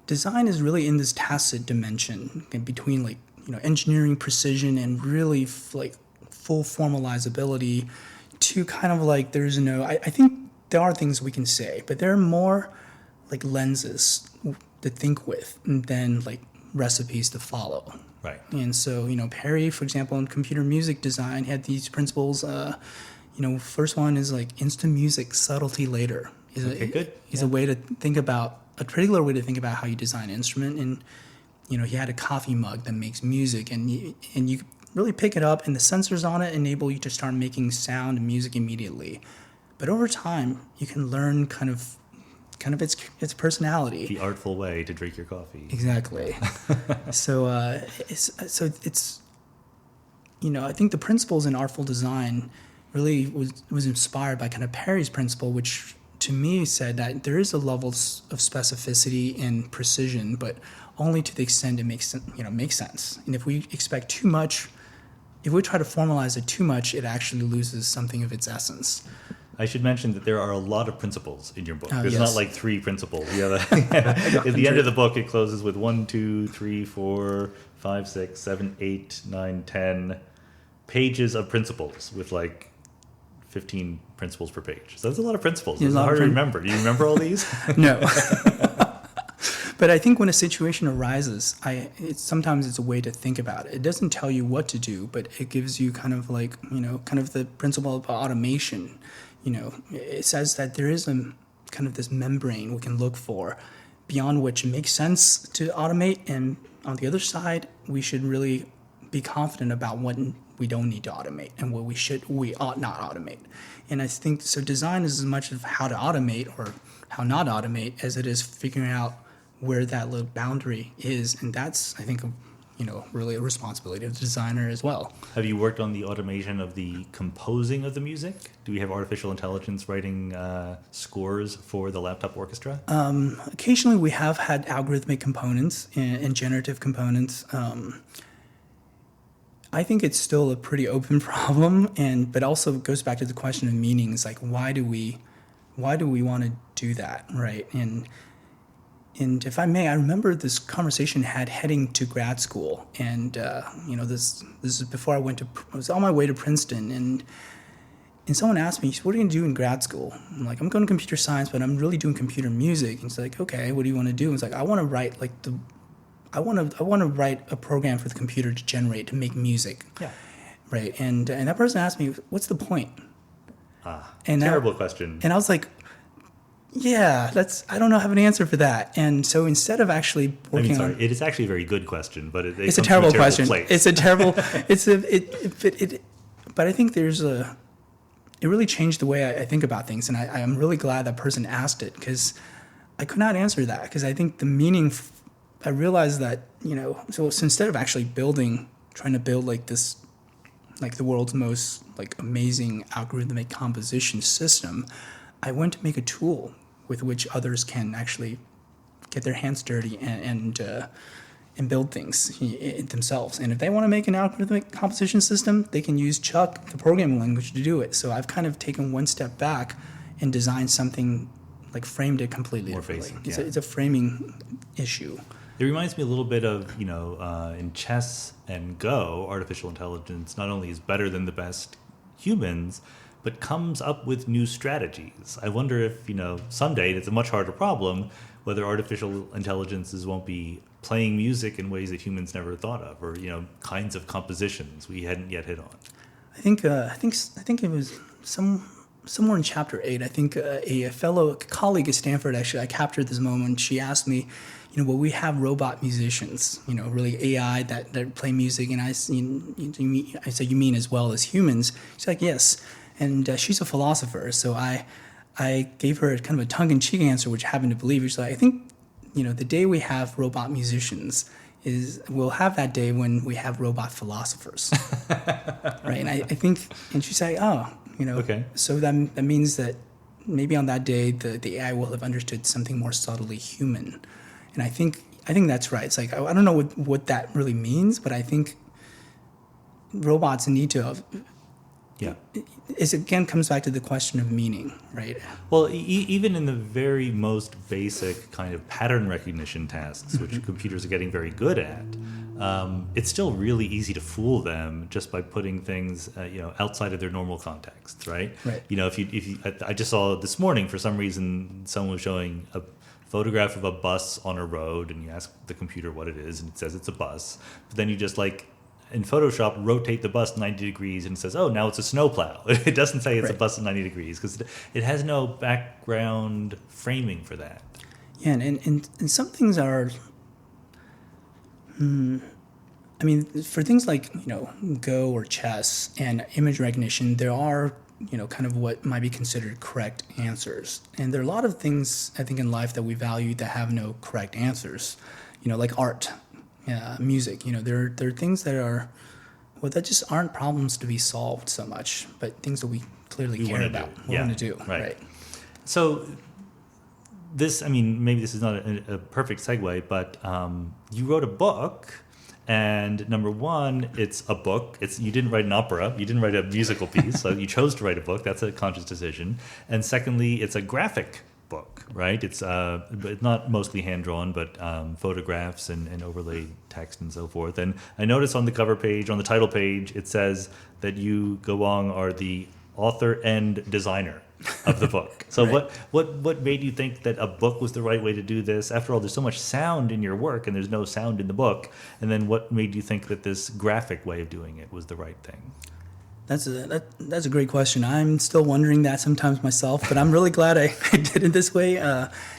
design is really in this tacit dimension between, like, engineering precision and really like full formalizability to kind of like I think there are things we can say, but there are more like lenses to think with than like recipes to follow. Right. And so, Perry, for example, in computer music design had these principles. First one is like instant music, subtlety later. Is a way to think about, a particular way to think about how you design an instrument. And, he had a coffee mug that makes music, and you really pick it up, and the sensors on it enable you to start making sound and music immediately. But over time, you can learn kind of its personality. The artful way to drink your coffee. Exactly. So it's I think the principles in Artful Design really was inspired by kind of Perry's principle, which to me said that there is a level of specificity and precision, but only to the extent it makes sense. And if we expect too much, if we try to formalize it too much, it actually loses something of its essence. I should mention that there are a lot of principles in your book. There's yes. not like 3 principles. At the end of the book, it closes with 1, 2, 3, 4, 5, 6, 7, 8, 9, 10 pages of principles with like 15 principles per page. So that's a lot of principles. It's hard to remember. Do you remember all these? No. But I think when a situation arises, sometimes it's a way to think about it. It doesn't tell you what to do, but it gives you kind of like, kind of the principle of automation. It says that there is a kind of this membrane we can look for beyond which it makes sense to automate. And on the other side, we should really be confident about what we don't need to automate and what we ought not automate. And I think so design is as much of how to automate or how not automate as it is figuring out where that little boundary is. And that's, I think, really a responsibility of the designer as well. Have you worked on the automation of the composing of the music? Do we have artificial intelligence writing scores for the laptop orchestra? Occasionally we have had algorithmic components and generative components. I think it's still a pretty open problem, but also goes back to the question of meanings. Like, why do we want to do that, right? And if I may, I remember this conversation heading to grad school, and this is before I was on my way to Princeton, and someone asked me, "What are you going to do in grad school?" I'm like, "I'm going to computer science, but I'm really doing computer music." And it's like, "Okay, what do you want to do?" And it's like, "I want to write I want to write a program for the computer to make music." Yeah. Right. And that person asked me, "What's the point?" Terrible question. And I was like, yeah, I don't know, have an answer for that. And so instead of actually working on... it is actually a very good question, but it's a terrible question. Place. It's a terrible... But I think it really changed the way I think about things. And I'm really glad that person asked it, because I could not answer that, because I think the meaning... I realized that, so instead of actually trying to build like this, like the world's most like amazing algorithmic composition system, I went to make a tool with which others can actually get their hands dirty and build things themselves. And if they want to make an algorithmic composition system, they can use Chuck, the programming language, to do it. So I've kind of taken one step back and designed something, like framed it completely differently. It's a framing issue. It reminds me a little bit of, in chess and Go, artificial intelligence not only is better than the best humans, but comes up with new strategies. I wonder if, someday, it's a much harder problem, whether artificial intelligences won't be playing music in ways that humans never thought of, or, kinds of compositions we hadn't yet hit on. I think it was somewhere in chapter 8. I think a colleague at Stanford, actually, I captured this moment. She asked me, will we have robot musicians, really AI that play music? And I said, you mean as well as humans? She's like, yes. And she's a philosopher, so I I gave her kind of a tongue-in-cheek answer, which I happened to believe. She's like, I think, the day we have robot musicians we'll have that day when we have robot philosophers, right? And I think, and she said, Okay. so that means that maybe on that day the AI will have understood something more subtly human, and I think that's right. It's like I don't know what that really means, but I think robots need to. Yeah. It again comes back to the question of meaning, right? Well, even in the very most basic kind of pattern recognition tasks, which computers are getting very good at, it's still really easy to fool them just by putting things, outside of their normal context, right? Right. If you, I just saw this morning for some reason someone was showing a photograph of a bus on a road, and you ask the computer what it is, and it says it's a bus. But then you just in Photoshop, rotate the bus 90 degrees and it says, oh, now it's a snowplow. It doesn't say it's a bus at 90 degrees because it has no background framing for that. Yeah, and some things are, for things like, Go or chess and image recognition, there are, kind of what might be considered correct answers. And there are a lot of things, I think, in life that we value that have no correct answers, like art. Music, there are things that that just aren't problems to be solved so much, but things that we clearly care about. We want to do. Right. So this, maybe this is not a perfect segue, but you wrote a book, and number one, it's a book. You didn't write an opera. You didn't write a musical piece. So you chose to write a book. That's a conscious decision. And secondly, it's a graphic book, right? It's not mostly hand-drawn, but photographs and overlaid text and so forth. And I notice on the cover page, on the title page, it says that you, Wang, are the author and designer of the book. So right. what made you think that a book was the right way to do this? After all, there's so much sound in your work, and there's no sound in the book. And then what made you think that this graphic way of doing it was the right thing? That's a great question. I'm still wondering that sometimes myself, but I'm really glad I did it this way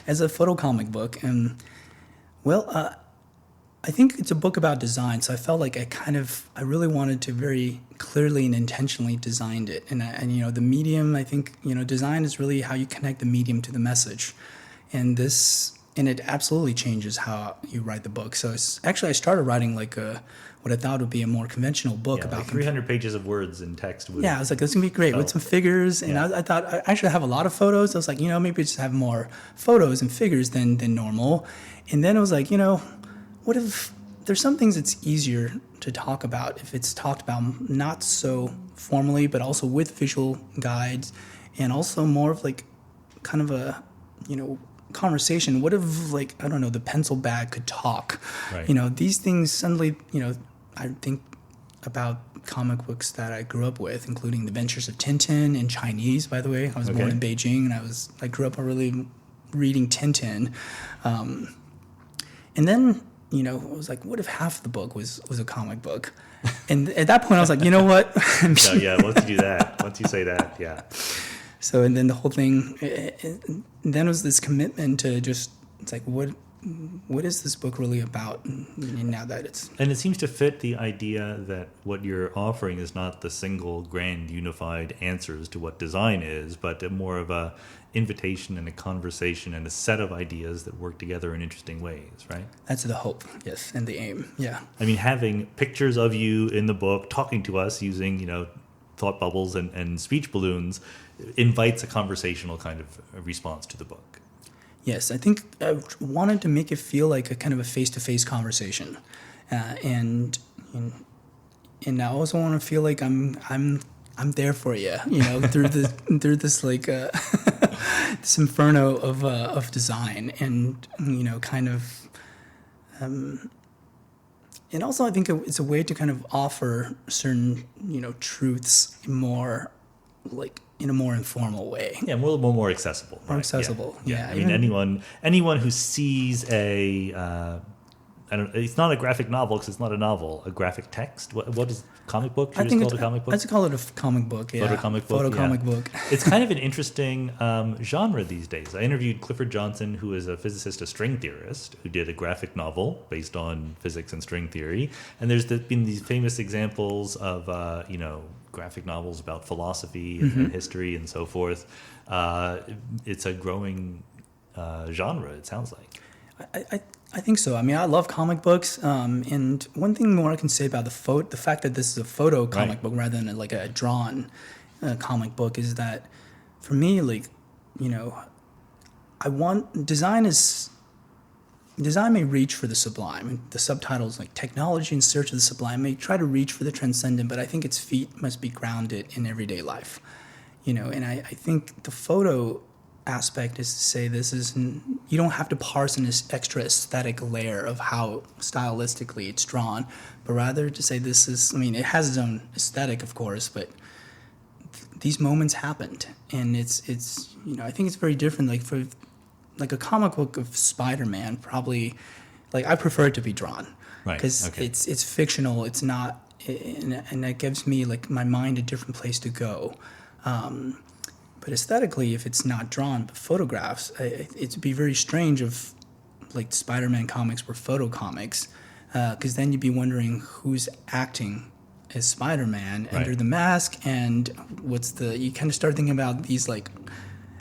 as a photo comic book. And I think it's a book about design, so I felt like I really wanted to very clearly and intentionally designed it. And the medium, I think, design is really how you connect the medium to the message, and it absolutely changes how you write the book. So I started writing what I thought would be a more conventional book about 300 pages of words and text. Yeah, I was like, this is going to be great with some figures. And I thought I actually have a lot of photos. I was like, maybe just have more photos and figures than normal. And then I was like, what if there's some things it's easier to talk about if it's talked about not so formally, but also with visual guides and also more of kind of a, conversation. What if the pencil bag could talk? Right. These things suddenly, I think about comic books that I grew up with, including The Adventures of Tintin in Chinese, by the way. I was born in Beijing, and I grew up really reading Tintin. And then, I was like, what if half the book was a comic book? And at that point, I was like, you know what? So, once you do that, once you say that, yeah. So, and then the whole thing, and then it was this commitment to just, it's like, what is this book really about? And now that and it seems to fit the idea that what you're offering is not the single grand unified answers to what design is, but more of a invitation and a conversation and a set of ideas that work together in interesting ways, right? That's the hope, yes, and the aim, yeah. Having pictures of you in the book talking to us using, thought bubbles and speech balloons invites a conversational kind of response to the book. Yes, I think I wanted to make it feel like a kind of a face-to-face conversation, and I also want to feel like I'm there for you, through this this inferno of design, and kind of, and also I think it's a way to kind of offer certain truths more in a more informal way. Yeah, more accessible. More accessible. Yeah. Anyone who sees it's not a graphic novel because it's not a novel. A graphic text. What is comic book? Should you call it a comic book? I'd call it a comic book. Yeah. Photo comic book. It's kind of an interesting genre these days. I interviewed Clifford Johnson, who is a physicist, a string theorist, who did a graphic novel based on physics and string theory. And there's been these famous examples of graphic novels about philosophy and history and so forth. It's a growing genre, it sounds like. I think so. I mean, I love comic books, and one thing more I can say about the fact that this is a photo comic book rather than like a drawn comic book is that for me, like, you know, design may reach for the sublime. The subtitle is like Technology in Search of the Sublime may try to reach for the transcendent, but I think its feet must be grounded in everyday life. You know, and I think the photo aspect is to say you don't have to parse an extra aesthetic layer of how stylistically it's drawn, but rather to say it has its own aesthetic, of course, but these moments happened, and it's you know, I think it's very different. Like for like a comic book of Spider-Man, probably, like, I prefer it to be drawn, right? Because it's fictional. It's not, and that gives me, like, my mind a different place to go. But aesthetically, if it's not drawn but photographs, it'd be very strange if, like, Spider-Man comics were photo comics, because then you'd be wondering who's acting as Spider-Man under the mask, and you kind of start thinking about these, like,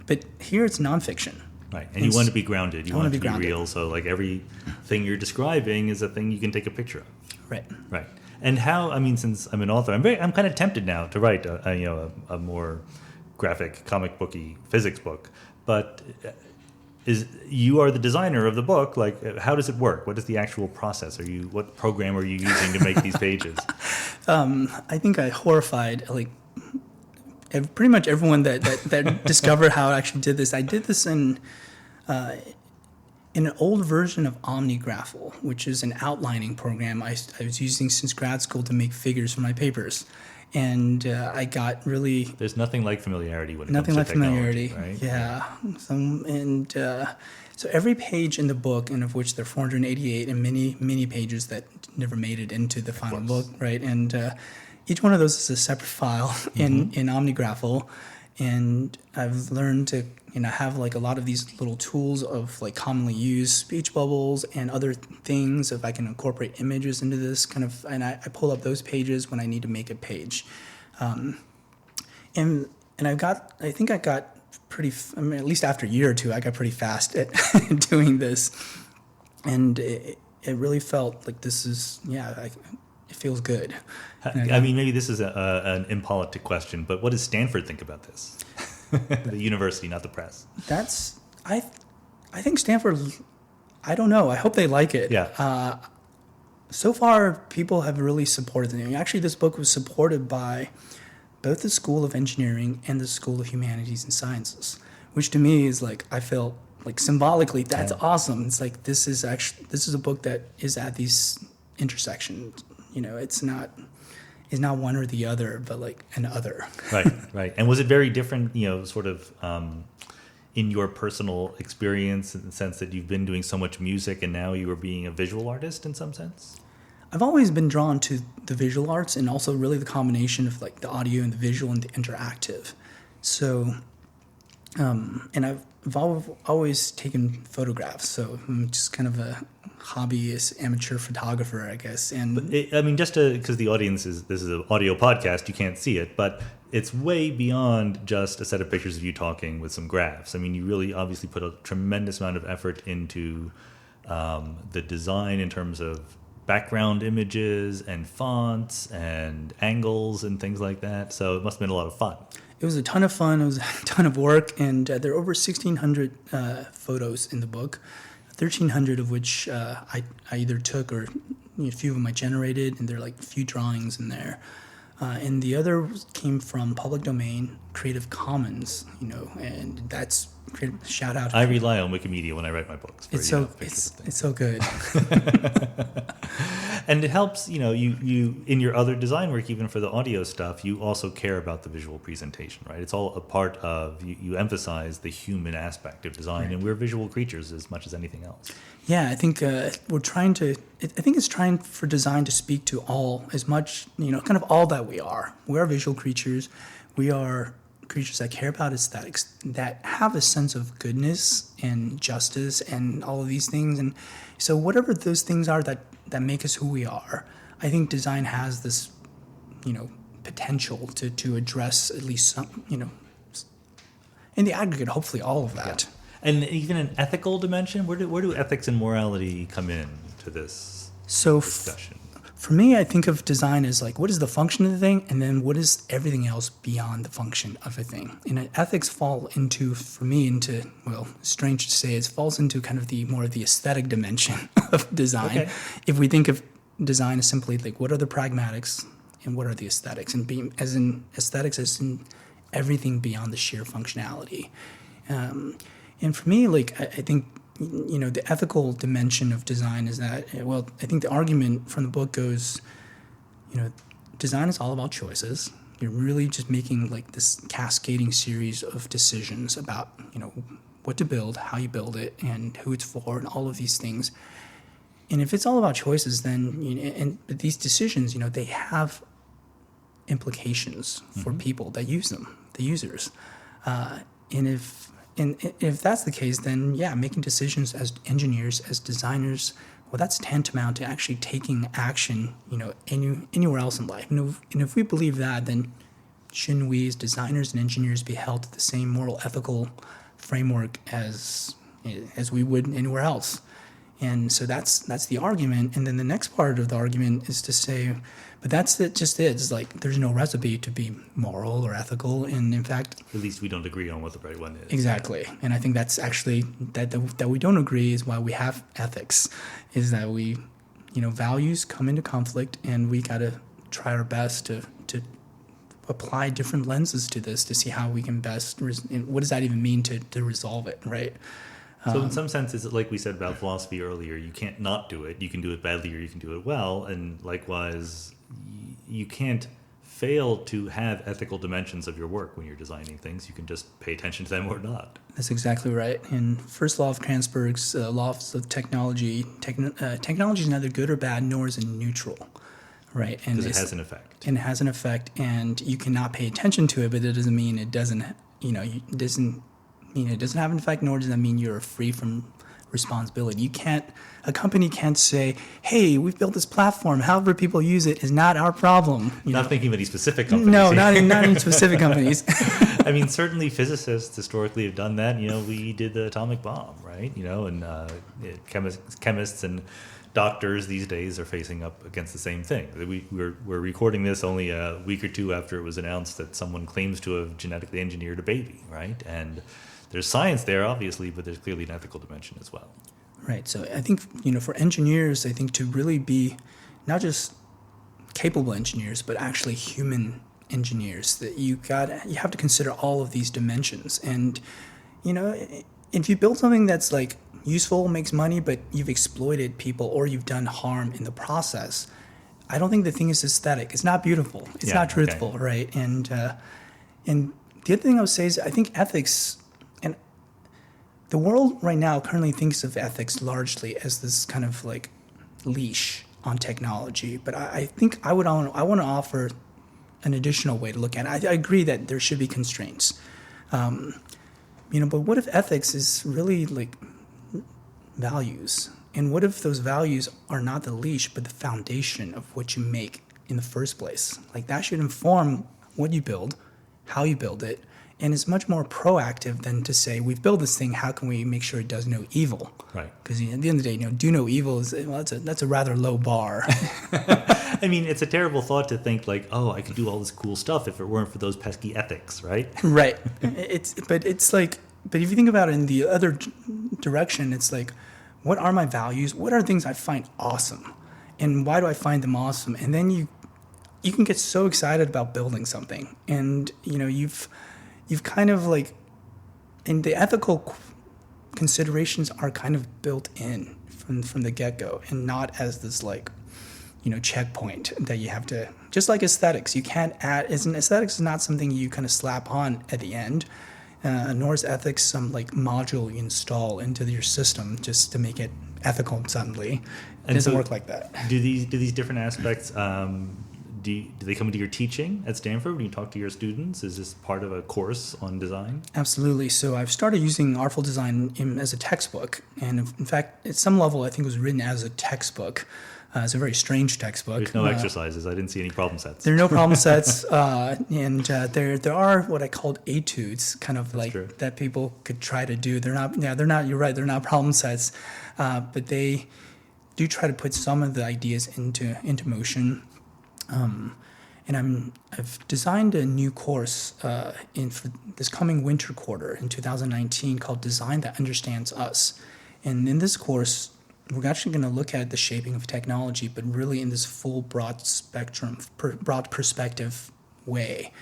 but here it's nonfiction. Right, and you want to be grounded. You want it to be real, so, like, everything you're describing is a thing you can take a picture of. Right. Right. And how, I mean, since I'm an author, I'm kind of tempted now to write a more graphic, comic booky physics book, but you are the designer of the book. Like, how does it work? What is the actual process? What program are you using to make these pages? I think I horrified, like, pretty much everyone that discovered how I actually did this. I did this in an old version of OmniGraffle, which is an outlining program I was using since grad school to make figures for my papers. And I got really... There's nothing like familiarity when it comes to technology, right? Yeah. So every page in the book, and of which there are 488 and many pages that never made it into the final book, right? And each one of those is a separate file in OmniGraffle. And I've learned to have, like, a lot of these little tools of, like, commonly used speech bubbles and other things, if I can incorporate images into this kind of, and I pull up those pages when I need to make a page. And I think I got pretty, at least after a year or two, I got pretty fast at doing this. And it really felt like this is, it feels good. I mean, maybe this is an impolitic question, but what does Stanford think about this? The university, not the press. I think Stanford, I don't know. I hope they like it. Yeah. So far, people have really supported it. Actually, this book was supported by both the School of Engineering and the School of Humanities and Sciences, which to me is, like, I feel like symbolically that's awesome. It's like this is a book that is at these intersections. It's not one or the other, but like an other. Right. And was it very different, sort of in your personal experience, in the sense that you've been doing so much music and now you are being a visual artist in some sense? I've always been drawn to the visual arts, and also really the combination of, like, the audio and the visual and the interactive. So, and I've always taken photographs, so I'm just kind of a hobbyist amateur photographer, I guess. And just because the audience this is an audio podcast, you can't see it, but it's way beyond just a set of pictures of you talking with some graphs. I mean, you really obviously put a tremendous amount of effort into the design in terms of background images and fonts and angles and things like that. So it must have been a lot of fun. It was a ton of fun. It was a ton of work, and there are over 1,600 photos in the book, 1,300 of which I either took or a few of them I generated, and there are, like, a few drawings in there. And the other came from public domain, Creative Commons, and that's shout out. I rely on Wikimedia when I write my books. It's so good. And it helps, you in your other design work, even for the audio stuff, you also care about the visual presentation, right? It's all a part of, you emphasize the human aspect of design, right. And we're visual creatures as much as anything else. Yeah, I think we're trying to, I think it's trying for design to speak to all, as much, kind of all that we are. We are visual creatures. We are creatures that care about aesthetics, that have a sense of goodness and justice and all of these things. And so whatever those things are that make us who we are, I think design has this, potential to address at least some, in the aggregate, hopefully all of that. Yeah. And even an ethical dimension, where do ethics and morality come in to this discussion? For me, I think of design as like, what is the function of the thing, and then what is everything else beyond the function of a thing? And ethics fall into, for me, well, strange to say, it falls into kind of the more of the aesthetic dimension of design. Okay. If we think of design as simply like, what are the pragmatics and what are the aesthetics? And as in aesthetics, as in everything beyond the sheer functionality. And for me, like, I think, the ethical dimension of design is that, well, I think the argument from the book goes, design is all about choices. You're really just making like this cascading series of decisions about, what to build, how you build it, and who it's for, and all of these things. And if it's all about choices, then, but these decisions, they have implications for people that use them, the users. And if that's the case, then yeah, making decisions as engineers, as designers, well, that's tantamount to actually taking action, anywhere else in life. And if we believe that, then shouldn't we as designers and engineers be held to the same moral, ethical framework as we would anywhere else? And so that's the argument. And then the next part of the argument is to say, but that's it. Just it. It's like there's no recipe to be moral or ethical, and in fact, at least we don't agree on what the right one is. Exactly. And I think that's actually that we don't agree is why we have ethics, is that we, values come into conflict, and we got to try our best to apply different lenses to this to see how we can best. What does that even mean to resolve it, right? So in some sense, it's like we said about philosophy earlier, you can't not do it. You can do it badly or you can do it well. And likewise, you can't fail to have ethical dimensions of your work when you're designing things. You can just pay attention to them or not. That's exactly right. And first law of Kranzberg's laws of technology, technology is neither good or bad, nor is it neutral, right? Because it has an effect. And it has an effect, and you cannot pay attention to it, but it doesn't mean it doesn't, it doesn't have an effect, nor does that mean you're free from responsibility. A company can't say, hey, we've built this platform, however people use it is not our problem. Not thinking of any specific companies. No, not any specific companies. I mean, certainly physicists historically have done that. We did the atomic bomb, right? And chemists and doctors these days are facing up against the same thing. We're recording this only a week or two after it was announced that someone claims to have genetically engineered a baby, right? And there's science there, obviously, but there's clearly an ethical dimension as well. Right. So I think, for engineers, I think to really be not just capable engineers, but actually human engineers, that you have to consider all of these dimensions. And, if you build something that's like useful, makes money, but you've exploited people or you've done harm in the process, I don't think the thing is aesthetic. It's not beautiful. It's not truthful, okay. Right? And the other thing I would say is I think ethics. The world right now currently thinks of ethics largely as this kind of like leash on technology, but I think I want to offer an additional way to look at it. I agree that there should be constraints, but what if ethics is really like values, and what if those values are not the leash but the foundation of what you make in the first place? Like that should inform what you build, how you build it. And it's much more proactive than to say, we've built this thing, how can we make sure it does no evil? Right. Because at the end of the day, do no evil that's a rather low bar. I mean, it's a terrible thought to think like, oh, I could do all this cool stuff if it weren't for those pesky ethics, right? Right. But if you think about it in the other direction, it's like, what are my values? What are things I find awesome? And why do I find them awesome? And then you can get so excited about building something, and you've kind of like, and the ethical considerations are kind of built in from the get-go, and not as this like, checkpoint that you have to, just like aesthetics, you can't add, aesthetics is not something you kind of slap on at the end, nor is ethics some like module you install into your system just to make it ethical suddenly. It doesn't work like that. Do these different aspects, do they come into your teaching at Stanford when you talk to your students? Is this part of a course on design? Absolutely. So I've started using Artful Design as a textbook. And in fact, at some level, I think it was written as a textbook. It's a very strange textbook. There's no exercises. I didn't see any problem sets. There are no problem sets, and there are what I called etudes, kind of like true. that people could try to do. They're not. Yeah, they're not. You're right. They're not problem sets, but they do try to put some of the ideas into motion. And I've designed a new course for this coming winter quarter in 2019 called Design That Understands Us. And in this course, we're actually going to look at the shaping of technology, but really in this full broad spectrum, broad perspective way.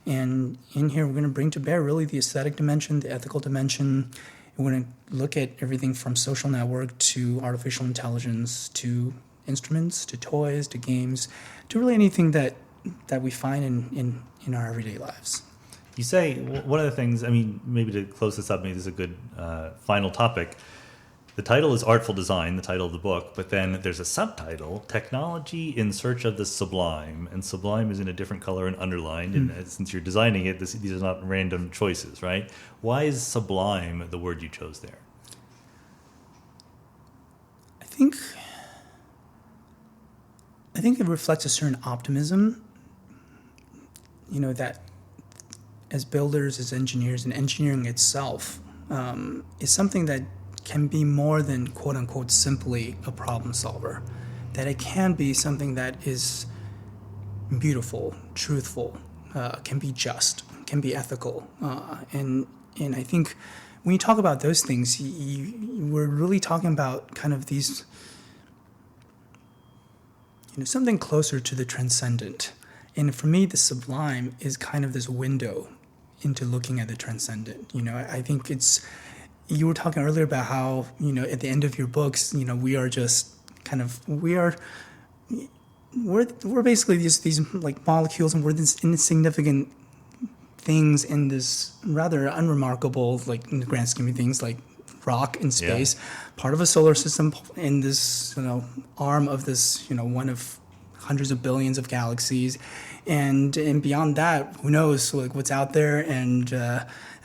And in here, we're going to bring to bear really the aesthetic dimension, the ethical dimension. We're going to look at everything from social network to artificial intelligence to instruments to toys to games to really anything that we find in our everyday lives. You say one of the things, I mean, maybe to close this up, maybe this is a good final topic. The title is Artful Design, the title of the book, but then there's a subtitle, Technology in Search of the Sublime, and Sublime is in a different color and underlined, and since you're designing it, these are not random choices, right? Why is Sublime the word you chose there? I think it reflects a certain optimism, that as builders, as engineers, and engineering itself is something that can be more than quote-unquote simply a problem solver, that it can be something that is beautiful, truthful, can be just, can be ethical. And I think when you talk about those things, we're really talking about kind of these, something closer to the transcendent. And for me, the sublime is kind of this window into looking at the transcendent. I think you were talking earlier about how, at the end of your books, we are just kind of, we're basically these like molecules, and we're these insignificant things in this rather unremarkable, like in the grand scheme of things, like rock in space, part of a solar system in this, arm of this, one of hundreds of billions of galaxies. And beyond that, who knows, like what's out there. And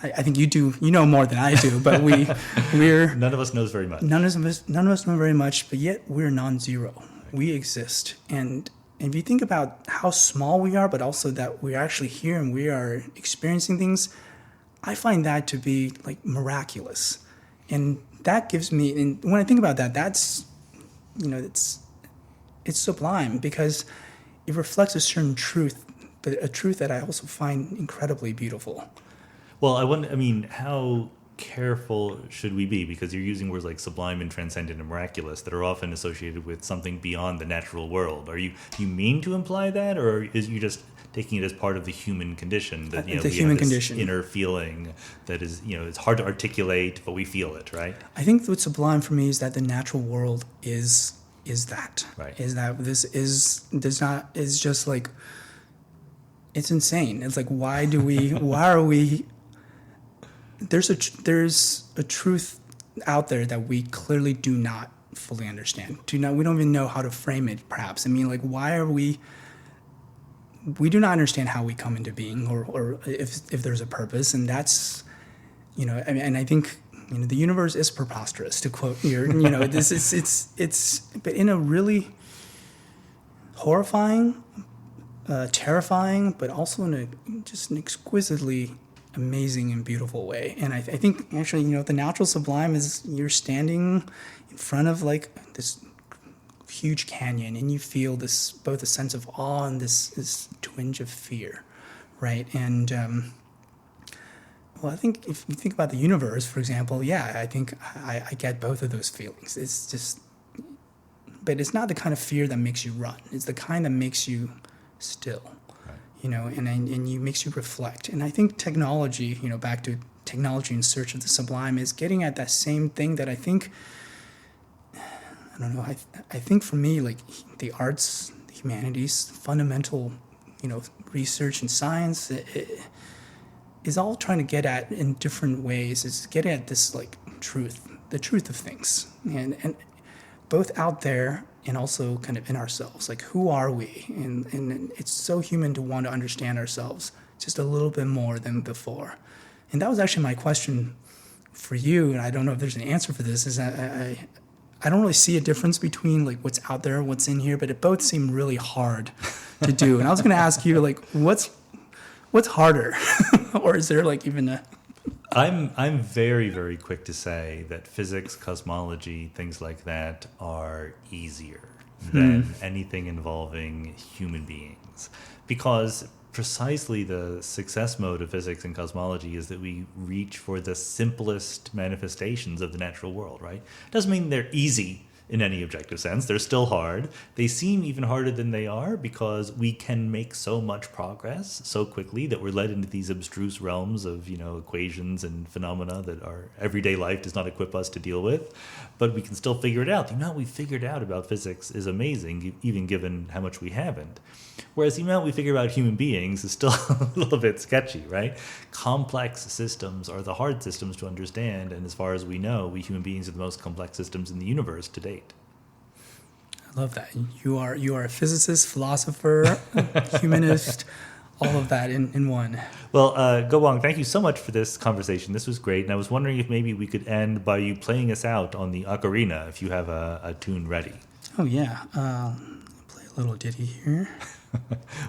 I think you know more than I do, but we're none of us knows very much. None of us know very much, but yet we're non-zero. We exist. And if you think about how small we are, but also that we're actually here and we are experiencing things, I find that to be like miraculous. And that gives me, and when I think about that, that's, it's sublime because it reflects a certain truth, but a truth that I also find incredibly beautiful. Well, how careful should we be? Because you're using words like sublime and transcendent and miraculous that are often associated with something beyond the natural world. Do you mean to imply that, or is you just taking it as part of the human condition? That the human condition, inner feeling that is, it's hard to articulate, but we feel it, right? I think what's sublime for me is that the natural world is that. Right. Is that this is just like, it's insane. It's like, why are we? There's a truth out there that we clearly do not fully understand. We don't even know how to frame it, perhaps. Why are we do not understand how we come into being or if there's a purpose. And that's, and I think, the universe is preposterous, to quote your, this is, it's, but in a really horrifying, terrifying, but also in just an exquisitely amazing and beautiful way. And I think actually, the natural sublime is you're standing in front of like this huge canyon and you feel this, both a sense of awe and this twinge of fear, right? And I think if you think about the universe, for example, I think I get both of those feelings. It's just, but it's not the kind of fear that makes you run. It's the kind that makes you still. And you makes you reflect. And I think technology, back to technology in search of the sublime, is getting at that same thing that I think, I don't know, I think for me, like the arts, the humanities, fundamental, research and science, it is all trying to get at in different ways, is getting at this like truth, the truth of things. And both out there and also kind of in ourselves, like who are we? And it's so human to want to understand ourselves just a little bit more than before. And that was actually my question for you, and I don't know if there's an answer for this, is that I don't really see a difference between like what's out there, what's in here, but it both seem really hard to do. And I was going to ask you, like, what's harder, or is there like even a? I'm very, very quick to say that physics, cosmology, things like that are easier than anything involving human beings, because precisely the success mode of physics and cosmology is that we reach for the simplest manifestations of the natural world, right? Doesn't mean they're easy in any objective sense. They're still hard. They seem even harder than they are because we can make so much progress so quickly that we're led into these abstruse realms of, equations and phenomena that our everyday life does not equip us to deal with. But we can still figure it out. The amount we figured out about physics is amazing, even given how much we haven't. Whereas the amount we figure about human beings is still a little bit sketchy, right? Complex systems are the hard systems to understand, and as far as we know, we human beings are the most complex systems in the universe to date. I love that. You are a physicist, philosopher, humanist, all of that in one. Well, Wang, thank you so much for this conversation. This was great, and I was wondering if maybe we could end by you playing us out on the ocarina, if you have a tune ready. Oh, yeah. I'll play a little ditty here.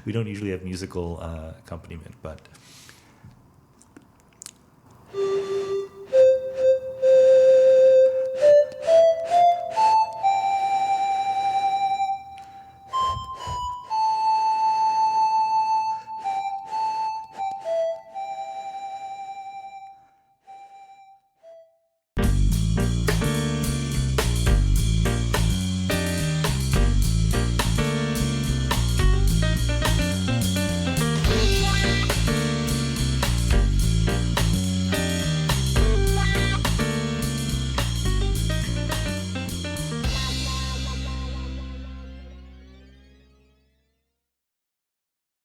We don't usually have musical accompaniment, but